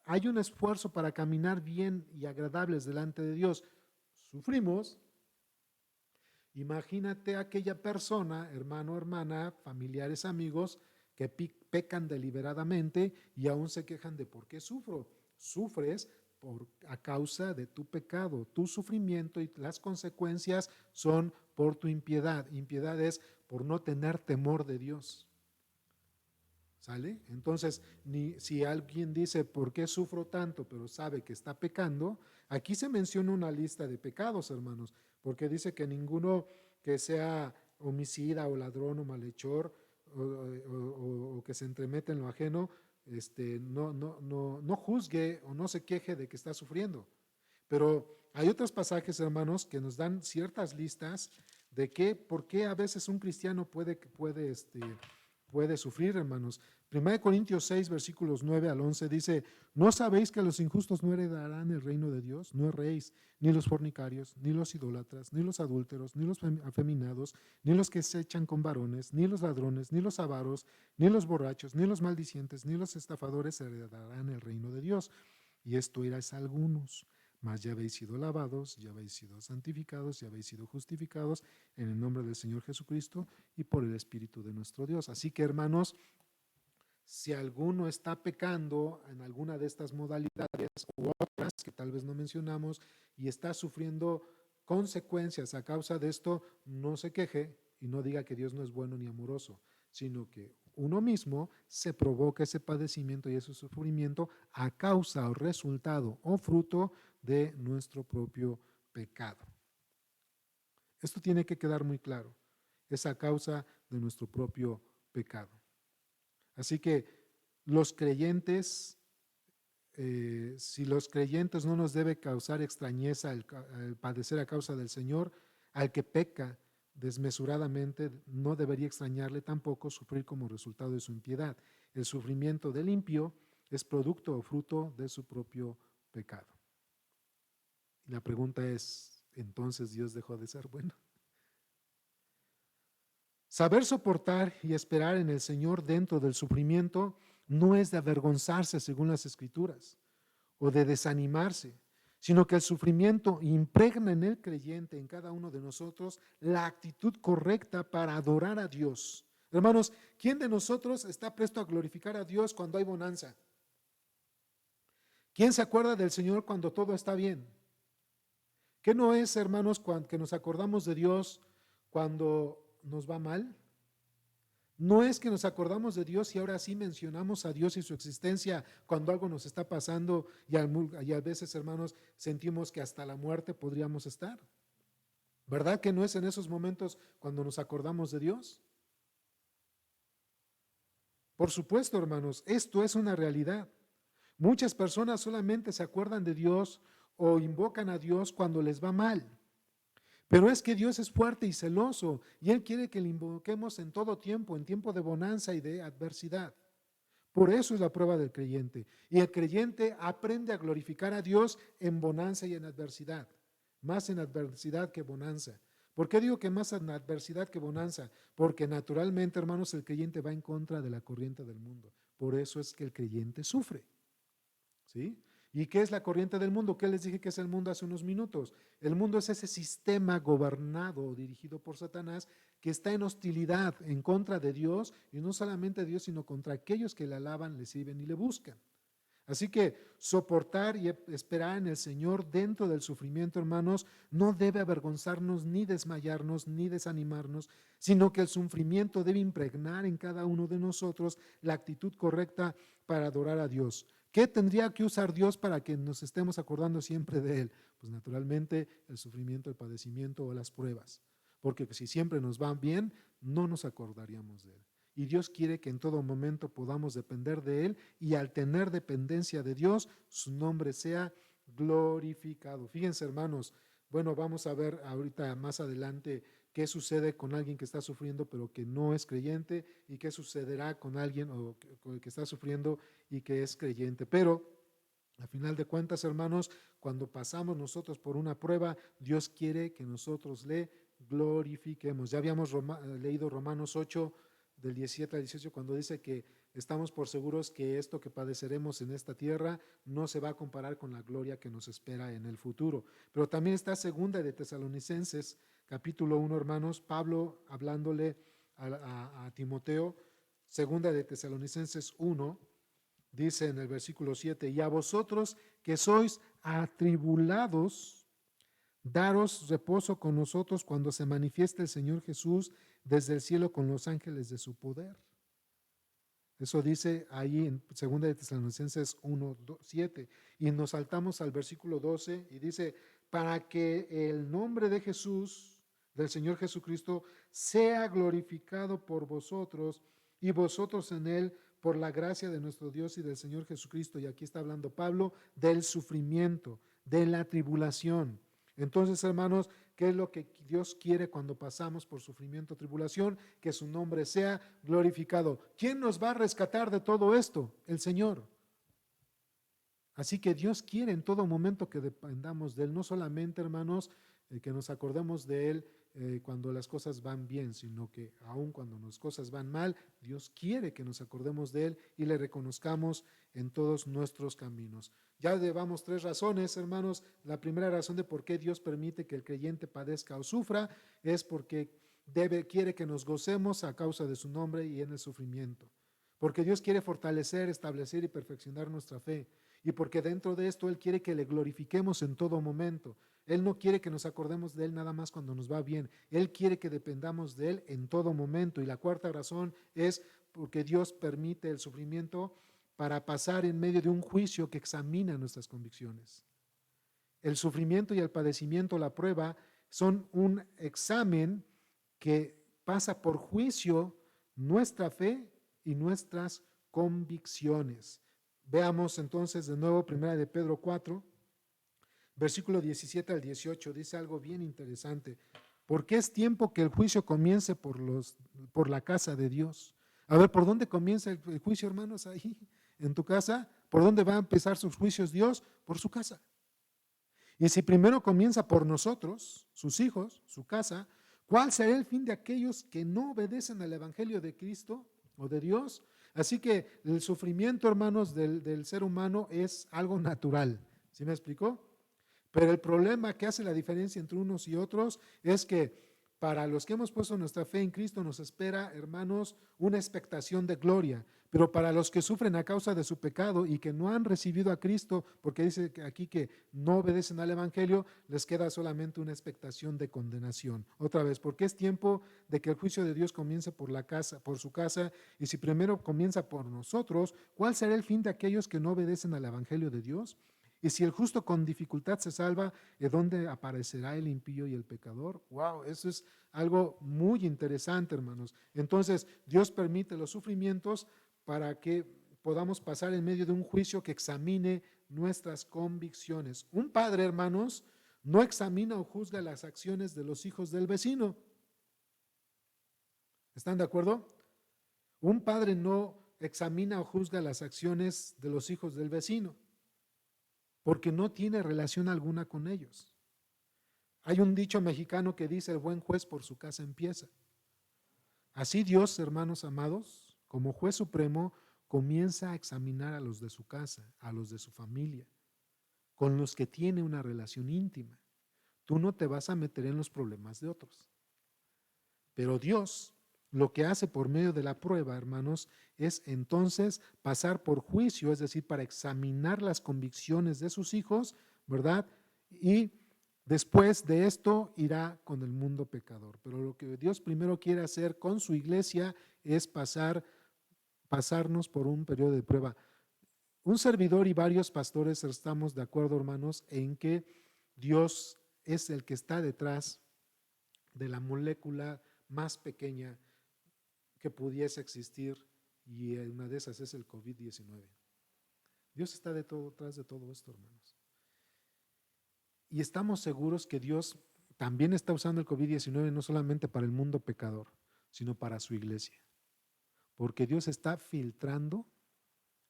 hay un esfuerzo para caminar bien y agradables delante de Dios, sufrimos. Imagínate aquella persona, hermano, hermana, familiares, amigos, que pecan deliberadamente y aún se quejan de por qué sufro. Sufres a causa de tu pecado. Tu sufrimiento y las consecuencias son por tu impiedad. Impiedad es por no tener temor de Dios. ¿Sale? Entonces, si alguien dice, ¿por qué sufro tanto? Pero sabe que está pecando, aquí se menciona una lista de pecados, hermanos, porque dice que ninguno que sea homicida o ladrón o malhechor o que se entremete en lo ajeno, no juzgue o no se queje de que está sufriendo. Pero hay otros pasajes, hermanos, que nos dan ciertas listas de por qué a veces un cristiano puede sufrir, hermanos. 1 Corintios 6, versículos 9 al 11 dice, ¿no sabéis que los injustos no heredarán el reino de Dios? No erréis, ni los fornicarios, ni los idólatras, ni los adúlteros, ni los afeminados, ni los que se echan con varones, ni los ladrones, ni los avaros, ni los borrachos, ni los maldicientes, ni los estafadores heredarán el reino de Dios. Y esto erais algunos, mas ya habéis sido lavados, ya habéis sido santificados, ya habéis sido justificados en el nombre del Señor Jesucristo y por el Espíritu de nuestro Dios. Así que, hermanos, si alguno está pecando en alguna de estas modalidades u otras que tal vez no mencionamos y está sufriendo consecuencias a causa de esto, no se queje y no diga que Dios no es bueno ni amoroso, sino que uno mismo se provoca ese padecimiento y ese sufrimiento a causa o resultado o fruto de nuestro propio pecado. Esto tiene que quedar muy claro. Es a causa de nuestro propio pecado. Así que los creyentes, si los creyentes no nos debe causar extrañeza el padecer a causa del Señor, al que peca desmesuradamente no debería extrañarle tampoco sufrir como resultado de su impiedad. El sufrimiento del impío es producto o fruto de su propio pecado. Y la pregunta es, ¿entonces Dios dejó de ser bueno? Saber soportar y esperar en el Señor dentro del sufrimiento no es de avergonzarse según las Escrituras o de desanimarse, sino que el sufrimiento impregna en el creyente, en cada uno de nosotros, la actitud correcta para adorar a Dios. Hermanos, ¿quién de nosotros está presto a glorificar a Dios cuando hay bonanza? ¿Quién se acuerda del Señor cuando todo está bien? ¿Qué no es, hermanos, que nos acordamos de Dios cuando nos va mal? No es que nos acordamos de Dios y ahora sí mencionamos a Dios y su existencia cuando algo nos está pasando y a veces, hermanos, sentimos que hasta la muerte podríamos estar. ¿Verdad que no es en esos momentos cuando nos acordamos de Dios? Por supuesto, hermanos, esto es una realidad. Muchas personas solamente se acuerdan de Dios o invocan a Dios cuando les va mal. Pero es que Dios es fuerte y celoso y Él quiere que le invoquemos en todo tiempo, en tiempo de bonanza y de adversidad. Por eso es la prueba del creyente. Y el creyente aprende a glorificar a Dios en bonanza y en adversidad. Más en adversidad que bonanza. ¿Por qué digo que más en adversidad que bonanza? Porque naturalmente, hermanos, el creyente va en contra de la corriente del mundo. Por eso es que el creyente sufre. ¿Sí? ¿Y qué es la corriente del mundo? ¿Qué les dije que es el mundo hace unos minutos? El mundo es ese sistema gobernado o dirigido por Satanás que está en hostilidad en contra de Dios, y no solamente de Dios, sino contra aquellos que le alaban, le sirven y le buscan. Así que soportar y esperar en el Señor dentro del sufrimiento, hermanos, no debe avergonzarnos, ni desmayarnos, ni desanimarnos, sino que el sufrimiento debe impregnar en cada uno de nosotros la actitud correcta para adorar a Dios. ¿Qué tendría que usar Dios para que nos estemos acordando siempre de Él? Pues naturalmente el sufrimiento, el padecimiento o las pruebas. Porque si siempre nos va bien, no nos acordaríamos de Él. Y Dios quiere que en todo momento podamos depender de Él, y al tener dependencia de Dios, su nombre sea glorificado. Fíjense, hermanos, bueno, vamos a ver ahorita más adelante qué sucede con alguien que está sufriendo pero que no es creyente, y qué sucederá con alguien que está sufriendo y que es creyente. Pero a final de cuentas, hermanos, cuando pasamos nosotros por una prueba, Dios quiere que nosotros le glorifiquemos. Ya habíamos leído Romanos 8, del 17 al 18, cuando dice que estamos por seguros que esto que padeceremos en esta tierra no se va a comparar con la gloria que nos espera en el futuro. Pero también está segunda de Tesalonicenses, capítulo 1, hermanos, Pablo hablándole a Timoteo, segunda de Tesalonicenses 1, dice en el versículo 7, y a vosotros que sois atribulados, daros reposo con nosotros cuando se manifieste el Señor Jesús desde el cielo con los ángeles de su poder. Eso dice ahí en 2 de Tesalonicenses 1, 7. Y nos saltamos al versículo 12 y dice, para que el nombre de Jesús, del Señor Jesucristo, sea glorificado por vosotros y vosotros en Él, por la gracia de nuestro Dios y del Señor Jesucristo. Y aquí está hablando Pablo del sufrimiento, de la tribulación. Entonces, hermanos, ¿qué es lo que Dios quiere cuando pasamos por sufrimiento o tribulación? Que su nombre sea glorificado. ¿Quién nos va a rescatar de todo esto? El Señor. Así que Dios quiere en todo momento que dependamos de Él, no solamente, hermanos, que nos acordemos de Él cuando las cosas van bien, sino que aun cuando las cosas van mal, Dios quiere que nos acordemos de Él y le reconozcamos en todos nuestros caminos. Ya llevamos 3 razones, hermanos. La primera razón de por qué Dios permite que el creyente padezca o sufra es porque quiere que nos gocemos a causa de su nombre y en el sufrimiento. Porque Dios quiere fortalecer, establecer y perfeccionar nuestra fe. Y porque dentro de esto Él quiere que le glorifiquemos en todo momento. Él no quiere que nos acordemos de Él nada más cuando nos va bien. Él quiere que dependamos de Él en todo momento. Y la cuarta razón es porque Dios permite el sufrimiento para pasar en medio de un juicio que examina nuestras convicciones. El sufrimiento y el padecimiento, la prueba, son un examen que pasa por juicio nuestra fe y nuestras convicciones. Veamos entonces de nuevo 1 de Pedro 4, versículo 17 al 18, dice algo bien interesante. Porque es tiempo que el juicio comience por la casa de Dios. A ver, ¿por dónde comienza el juicio, hermanos? Ahí, en tu casa. ¿Por dónde va a empezar sus juicios Dios? Por su casa. Y si primero comienza por nosotros, sus hijos, su casa, ¿cuál será el fin de aquellos que no obedecen al Evangelio de Cristo o de Dios? Así que el sufrimiento, hermanos, del ser humano es algo natural. ¿Sí me explicó? Pero el problema que hace la diferencia entre unos y otros es que para los que hemos puesto nuestra fe en Cristo nos espera, hermanos, una expectación de gloria. Pero para los que sufren a causa de su pecado y que no han recibido a Cristo, porque dice aquí que no obedecen al Evangelio, les queda solamente una expectación de condenación. Otra vez, porque es tiempo de que el juicio de Dios comience por la casa, por su casa, y si primero comienza por nosotros, ¿cuál será el fin de aquellos que no obedecen al Evangelio de Dios? Y si el justo con dificultad se salva, ¿de dónde aparecerá el impío y el pecador? Wow, eso es algo muy interesante, hermanos. Entonces, Dios permite los sufrimientos para que podamos pasar en medio de un juicio que examine nuestras convicciones. Un padre, hermanos, no examina o juzga las acciones de los hijos del vecino. ¿Están de acuerdo? Un padre no examina o juzga las acciones de los hijos del vecino, porque no tiene relación alguna con ellos. Hay un dicho mexicano que dice: el buen juez por su casa empieza. Así Dios, hermanos amados, como juez supremo, comienza a examinar a los de su casa, a los de su familia, con los que tiene una relación íntima. Tú no te vas a meter en los problemas de otros. Pero Dios lo que hace por medio de la prueba, hermanos, es entonces pasar por juicio, es decir, para examinar las convicciones de sus hijos, ¿verdad? Y después de esto irá con el mundo pecador. Pero lo que Dios primero quiere hacer con su iglesia es pasarnos por un periodo de prueba. Un servidor y varios pastores estamos de acuerdo, hermanos, en que Dios es el que está detrás de la molécula más pequeña que pudiese existir, y una de esas es el COVID-19. Dios está detrás de todo esto, hermanos. Y estamos seguros que Dios también está usando el COVID-19 no solamente para el mundo pecador, sino para su iglesia. Porque Dios está filtrando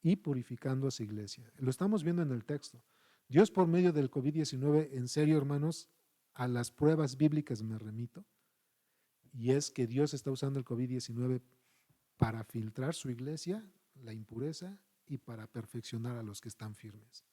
y purificando a su iglesia. Lo estamos viendo en el texto. Dios, por medio del COVID-19, en serio, hermanos, a las pruebas bíblicas me remito, y es que Dios está usando el COVID-19 para filtrar su iglesia, la impureza, y para perfeccionar a los que están firmes.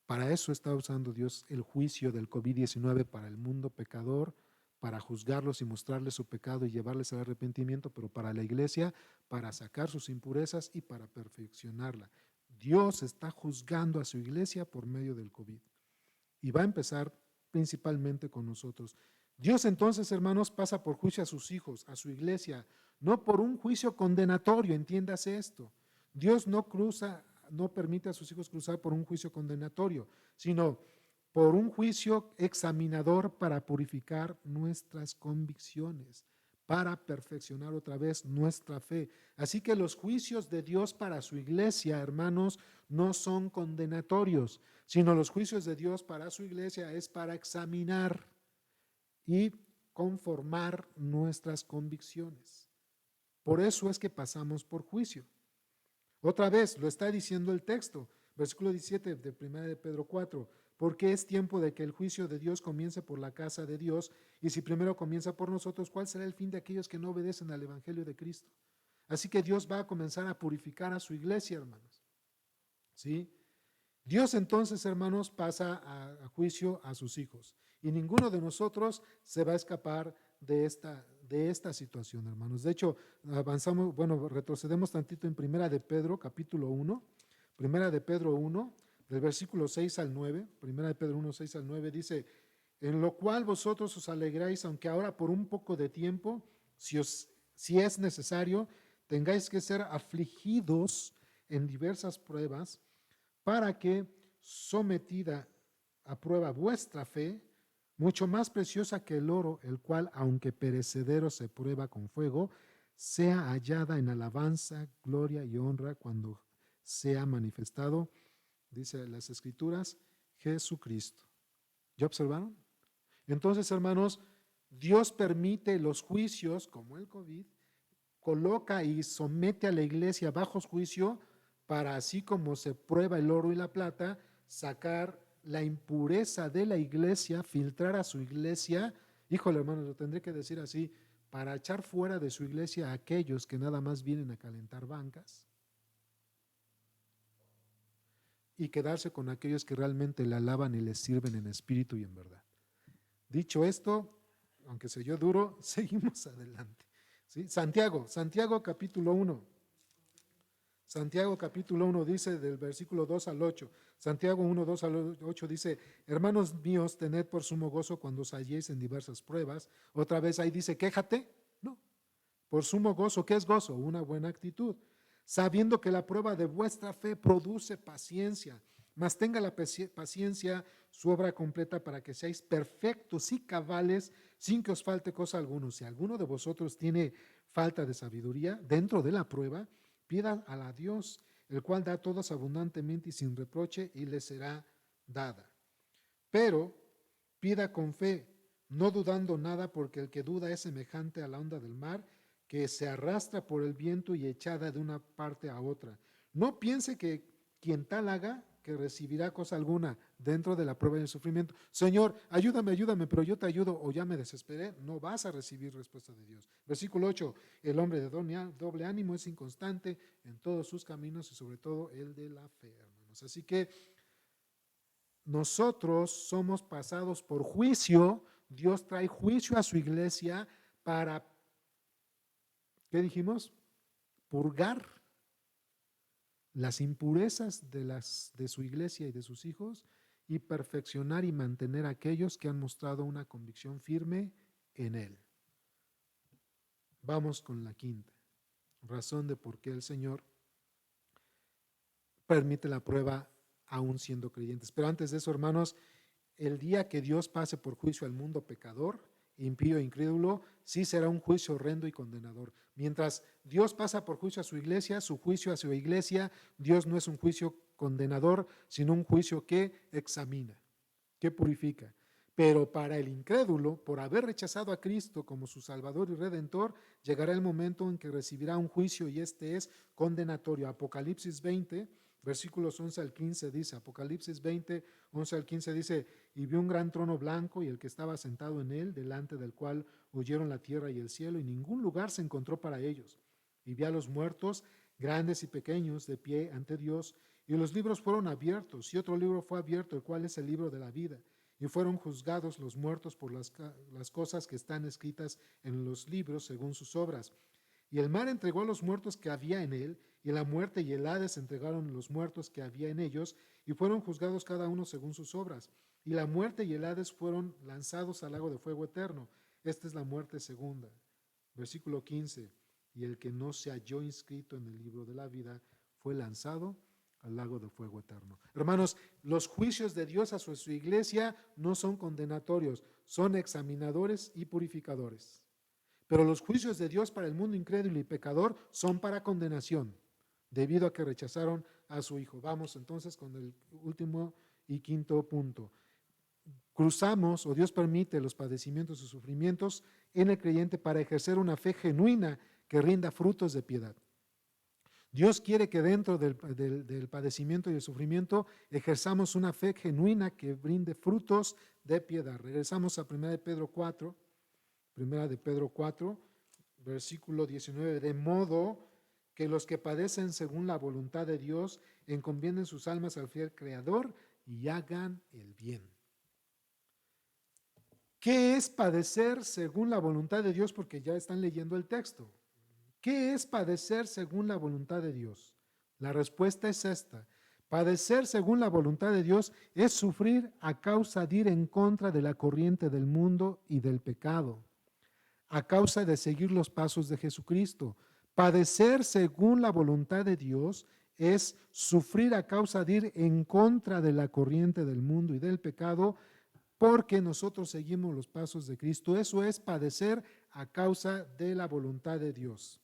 Para eso está usando Dios el juicio del COVID-19 para el mundo pecador, para juzgarlos y mostrarles su pecado y llevarles al arrepentimiento, pero para la iglesia, para sacar sus impurezas y para perfeccionarla. Dios está juzgando a su iglesia por medio del COVID, y va a empezar principalmente con nosotros. Dios entonces, hermanos, pasa por juicio a sus hijos, a su iglesia, no por un juicio condenatorio, entiéndase esto. Dios no permite a sus hijos cruzar por un juicio condenatorio, sino por un juicio examinador para purificar nuestras convicciones, para perfeccionar otra vez nuestra fe. Así que los juicios de Dios para su iglesia, hermanos, no son condenatorios, sino los juicios de Dios para su iglesia es para examinar y conformar nuestras convicciones. Por eso es que pasamos por juicio. Otra vez, lo está diciendo el texto, versículo 17 de 1 de Pedro 4, porque es tiempo de que el juicio de Dios comience por la casa de Dios, y si primero comienza por nosotros, ¿cuál será el fin de aquellos que no obedecen al Evangelio de Cristo? Así que Dios va a comenzar a purificar a su iglesia, hermanos. ¿Sí? Dios entonces, hermanos, pasa a juicio a sus hijos, y ninguno de nosotros se va a escapar de esta situación, hermanos. De hecho, retrocedemos tantito en Primera de Pedro, capítulo 1, Primera de Pedro 1, del versículo 6 al 9, Primera de Pedro 1, 6 al 9, dice: en lo cual vosotros os alegráis, aunque ahora por un poco de tiempo, si es necesario, tengáis que ser afligidos en diversas pruebas, para que, sometida a prueba vuestra fe, mucho más preciosa que el oro, el cual, aunque perecedero, se prueba con fuego, sea hallada en alabanza, gloria y honra cuando sea manifestado, dice las Escrituras, Jesucristo. ¿Ya observaron? Entonces, hermanos, Dios permite los juicios, como el COVID, coloca y somete a la iglesia bajo juicio para, así como se prueba el oro y la plata, sacar la impureza de la iglesia, filtrar a su iglesia. Híjole, hermanos, lo tendré que decir así, para echar fuera de su iglesia a aquellos que nada más vienen a calentar bancas y quedarse con aquellos que realmente le alaban y le sirven en espíritu y en verdad. Dicho esto, aunque se oyó duro, seguimos adelante. ¿Sí? Santiago capítulo 1. Santiago capítulo 1 dice del versículo 2 al 8. Santiago 1, 2 al 8 dice, hermanos míos, tened por sumo gozo cuando os halléis en diversas pruebas. Otra vez ahí dice, quéjate. No, por sumo gozo. ¿Qué es gozo? Una buena actitud. Sabiendo que la prueba de vuestra fe produce paciencia, mas tenga la paciencia su obra completa para que seáis perfectos y cabales sin que os falte cosa alguna. Si alguno de vosotros tiene falta de sabiduría dentro de la prueba, pida a Dios, el cual da a todos abundantemente y sin reproche, y le será dada. Pero pida con fe, no dudando nada, porque el que duda es semejante a la onda del mar, que se arrastra por el viento y echada de una parte a otra. No piense que quien tal haga, que recibirá cosa alguna dentro de la prueba y el sufrimiento. Señor, ayúdame, pero yo te ayudo o ya me desesperé. No vas a recibir respuesta de Dios. Versículo 8, el hombre de doble ánimo es inconstante en todos sus caminos y sobre todo el de la fe, hermanos. Así que nosotros somos pasados por juicio. Dios trae juicio a su iglesia para, ¿qué dijimos? Purgar las impurezas de su iglesia y de sus hijos y perfeccionar y mantener a aquellos que han mostrado una convicción firme en Él. Vamos con la quinta razón de por qué el Señor permite la prueba aún siendo creyentes. Pero antes de eso, hermanos, el día que Dios pase por juicio al mundo pecador, impío e incrédulo, sí será un juicio horrendo y condenador. Mientras Dios pasa por juicio a su iglesia, su juicio a su iglesia, Dios no es un juicio condenador, sino un juicio que examina, que purifica. Pero para el incrédulo, por haber rechazado a Cristo como su Salvador y Redentor, llegará el momento en que recibirá un juicio y este es condenatorio. Apocalipsis 20, versículos 11 al 15 dice, Apocalipsis 20, 11 al 15 dice, y vi un gran trono blanco y el que estaba sentado en él, delante del cual huyeron la tierra y el cielo, y ningún lugar se encontró para ellos. Y vi a los muertos, grandes y pequeños, de pie ante Dios, y los libros fueron abiertos, y otro libro fue abierto, el cual es el libro de la vida. Y fueron juzgados los muertos por las cosas que están escritas en los libros según sus obras. Y el mar entregó a los muertos que había en él, y la muerte y el Hades entregaron los muertos que había en ellos, y fueron juzgados cada uno según sus obras. Y la muerte y el Hades fueron lanzados al lago de fuego eterno. Esta es la muerte segunda. Versículo 15. Y el que no se halló inscrito en el libro de la vida fue lanzado al lago de fuego eterno. Hermanos, los juicios de Dios a su iglesia no son condenatorios, son examinadores y purificadores. Pero los juicios de Dios para el mundo incrédulo y pecador son para condenación, debido a que rechazaron a su Hijo. Vamos entonces con el último y quinto punto. Cruzamos, o Dios permite los padecimientos y sufrimientos en el creyente para ejercer una fe genuina que rinda frutos de piedad. Dios quiere que dentro del padecimiento y el sufrimiento ejerzamos una fe genuina que brinde frutos de piedad. Regresamos a 1 de Pedro 4, versículo 19, de modo que los que padecen según la voluntad de Dios encomienden sus almas al fiel Creador y hagan el bien. ¿Qué es padecer según la voluntad de Dios? Porque ya están leyendo el texto. ¿Qué es padecer según la voluntad de Dios? La respuesta es esta. Padecer según la voluntad de Dios es sufrir a causa de ir en contra de la corriente del mundo y del pecado, a causa de seguir los pasos de Jesucristo, Padecer según la voluntad de Dios es sufrir a causa de ir en contra de la corriente del mundo y del pecado, porque nosotros seguimos los pasos de Cristo. Eso es padecer a causa de la voluntad de Dios.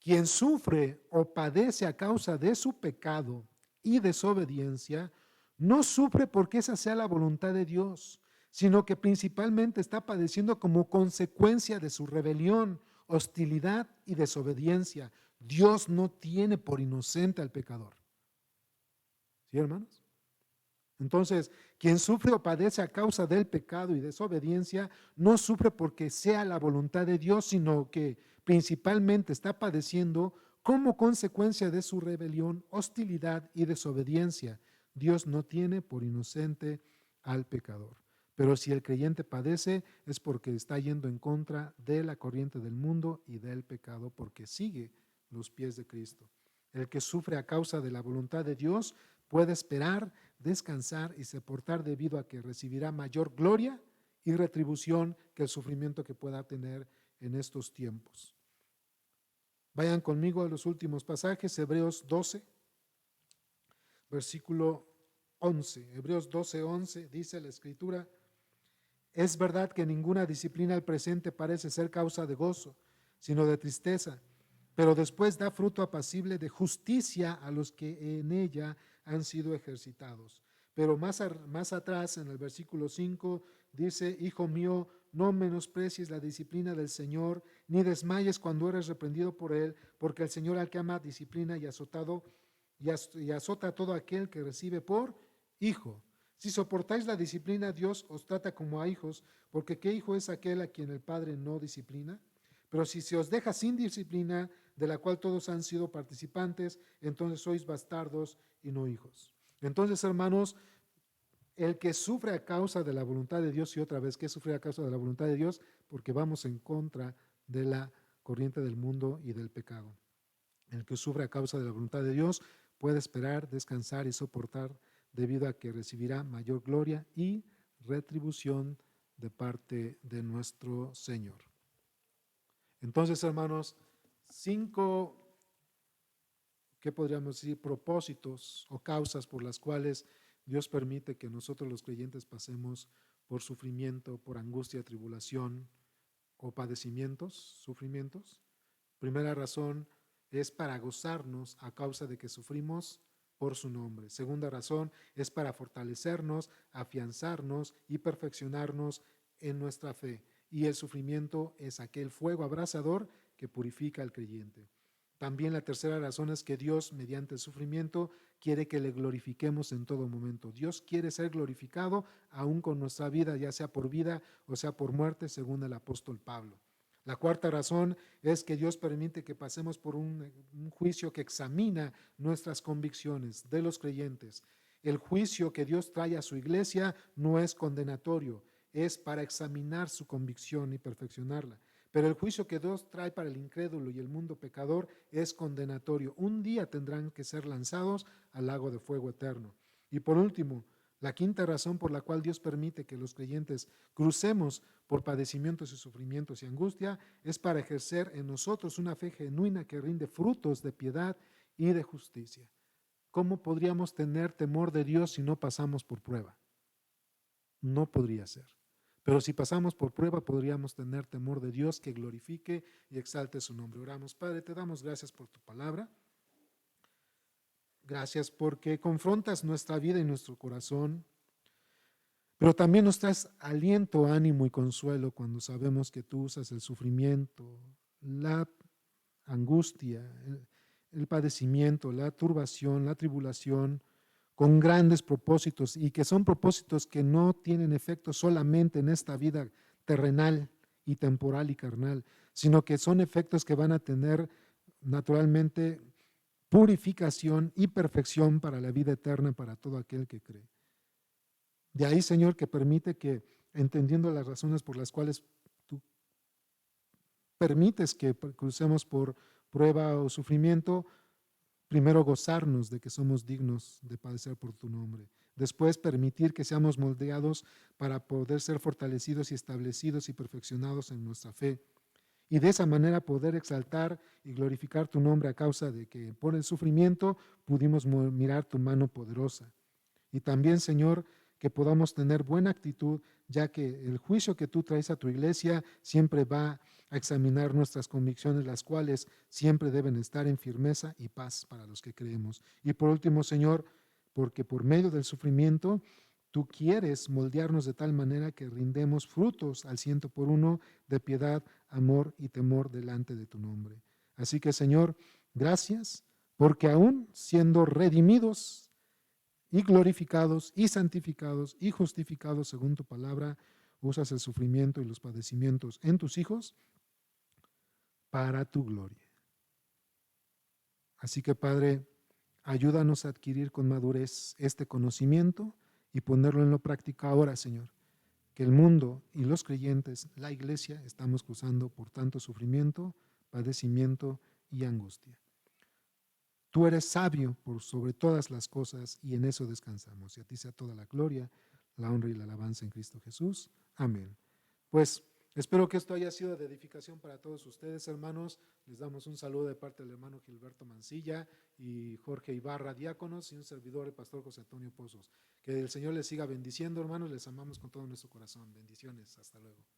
Quien sufre o padece a causa de su pecado y desobediencia, no sufre porque esa sea la voluntad de Dios, sino que principalmente está padeciendo como consecuencia de su rebelión, hostilidad y desobediencia. Dios no tiene por inocente al pecador. ¿Sí, hermanos? Entonces, quien sufre o padece a causa del pecado y desobediencia, no sufre porque sea la voluntad de Dios, sino que principalmente está padeciendo como consecuencia de su rebelión, hostilidad y desobediencia. Dios no tiene por inocente al pecador. Pero si el creyente padece es porque está yendo en contra de la corriente del mundo y del pecado, porque sigue los pies de Cristo. El que sufre a causa de la voluntad de Dios puede esperar, descansar y soportar debido a que recibirá mayor gloria y retribución que el sufrimiento que pueda tener en estos tiempos. Vayan conmigo a los últimos pasajes, Hebreos 12, versículo 11. Hebreos 12, 11 dice la Escritura: es verdad que ninguna disciplina al presente parece ser causa de gozo, sino de tristeza, pero después da fruto apacible de justicia a los que en ella han sido ejercitados. Pero más atrás, en el versículo 5, dice: hijo mío, no menosprecies la disciplina del Señor, ni desmayes cuando eres reprendido por Él, porque el Señor al que ama disciplina y azota a todo aquel que recibe por hijo. Si soportáis la disciplina, Dios os trata como a hijos, porque ¿qué hijo es aquel a quien el Padre no disciplina? Pero si se os deja sin disciplina, de la cual todos han sido participantes, entonces sois bastardos y no hijos. Entonces, hermanos, el que sufre a causa de la voluntad de Dios, y otra vez, ¿qué sufre a causa de la voluntad de Dios? Porque vamos en contra de la corriente del mundo y del pecado. El que sufre a causa de la voluntad de Dios puede esperar, descansar y soportar debido a que recibirá mayor gloria y retribución de parte de nuestro Señor. Entonces, hermanos, 5, ¿qué podríamos decir? Propósitos o causas por las cuales Dios permite que nosotros los creyentes pasemos por sufrimiento, por angustia, tribulación o padecimientos, sufrimientos. Primera razón es para gozarnos a causa de que sufrimos por su nombre. Segunda razón es para fortalecernos, afianzarnos y perfeccionarnos en nuestra fe. Y el sufrimiento es aquel fuego abrasador que purifica al creyente. También la tercera razón es que Dios, mediante el sufrimiento, quiere que le glorifiquemos en todo momento. Dios quiere ser glorificado aún con nuestra vida, ya sea por vida o sea por muerte, según el apóstol Pablo. La cuarta razón es que Dios permite que pasemos por un juicio que examina nuestras convicciones de los creyentes. El juicio que Dios trae a su iglesia no es condenatorio, es para examinar su convicción y perfeccionarla. Pero el juicio que Dios trae para el incrédulo y el mundo pecador es condenatorio. Un día tendrán que ser lanzados al lago de fuego eterno. Y por último, la quinta razón por la cual Dios permite que los creyentes crucemos por padecimientos y sufrimientos y angustia es para ejercer en nosotros una fe genuina que rinde frutos de piedad y de justicia. ¿Cómo podríamos tener temor de Dios si no pasamos por prueba? No podría ser. Pero si pasamos por prueba, podríamos tener temor de Dios que glorifique y exalte su nombre. Oramos. Padre, te damos gracias por tu palabra. Gracias porque confrontas nuestra vida y nuestro corazón, pero también nos traes aliento, ánimo y consuelo cuando sabemos que tú usas el sufrimiento, la angustia, el padecimiento, la turbación, la tribulación, con grandes propósitos, y que son propósitos que no tienen efecto solamente en esta vida terrenal y temporal y carnal, sino que son efectos que van a tener naturalmente purificación y perfección para la vida eterna para todo aquel que cree. De ahí, Señor, que permite que, entendiendo las razones por las cuales tú permites que crucemos por prueba o sufrimiento, primero gozarnos de que somos dignos de padecer por tu nombre. Después permitir que seamos moldeados para poder ser fortalecidos y establecidos y perfeccionados en nuestra fe. y de esa manera poder exaltar y glorificar tu nombre a causa de que por el sufrimiento pudimos mirar tu mano poderosa. Y también, Señor, que podamos tener buena actitud, ya que el juicio que tú traes a tu iglesia siempre va a examinar nuestras convicciones, las cuales siempre deben estar en firmeza y paz para los que creemos. Y por último, Señor, porque por medio del sufrimiento tú quieres moldearnos de tal manera que rindemos frutos al 100 por 1 de piedad, amor y temor delante de tu nombre. Así que, Señor, gracias, porque aún siendo redimidos y glorificados y santificados y justificados según tu palabra, usas el sufrimiento y los padecimientos en tus hijos para tu gloria. Así que, Padre, ayúdanos a adquirir con madurez este conocimiento y ponerlo en la práctica ahora, Señor, que el mundo y los creyentes, la iglesia, estamos cruzando por tanto sufrimiento, padecimiento y angustia. Tú eres sabio por sobre todas las cosas y en eso descansamos. Y a ti sea toda la gloria, la honra y la alabanza en Cristo Jesús. Amén. Pues espero que esto haya sido de edificación para todos ustedes, hermanos. Les damos un saludo de parte del hermano Gilberto Mancilla y Jorge Ibarra, diáconos, y un servidor, el pastor José Antonio Pozos. Que el Señor les siga bendiciendo, hermanos. Les amamos con todo nuestro corazón. Bendiciones. Hasta luego.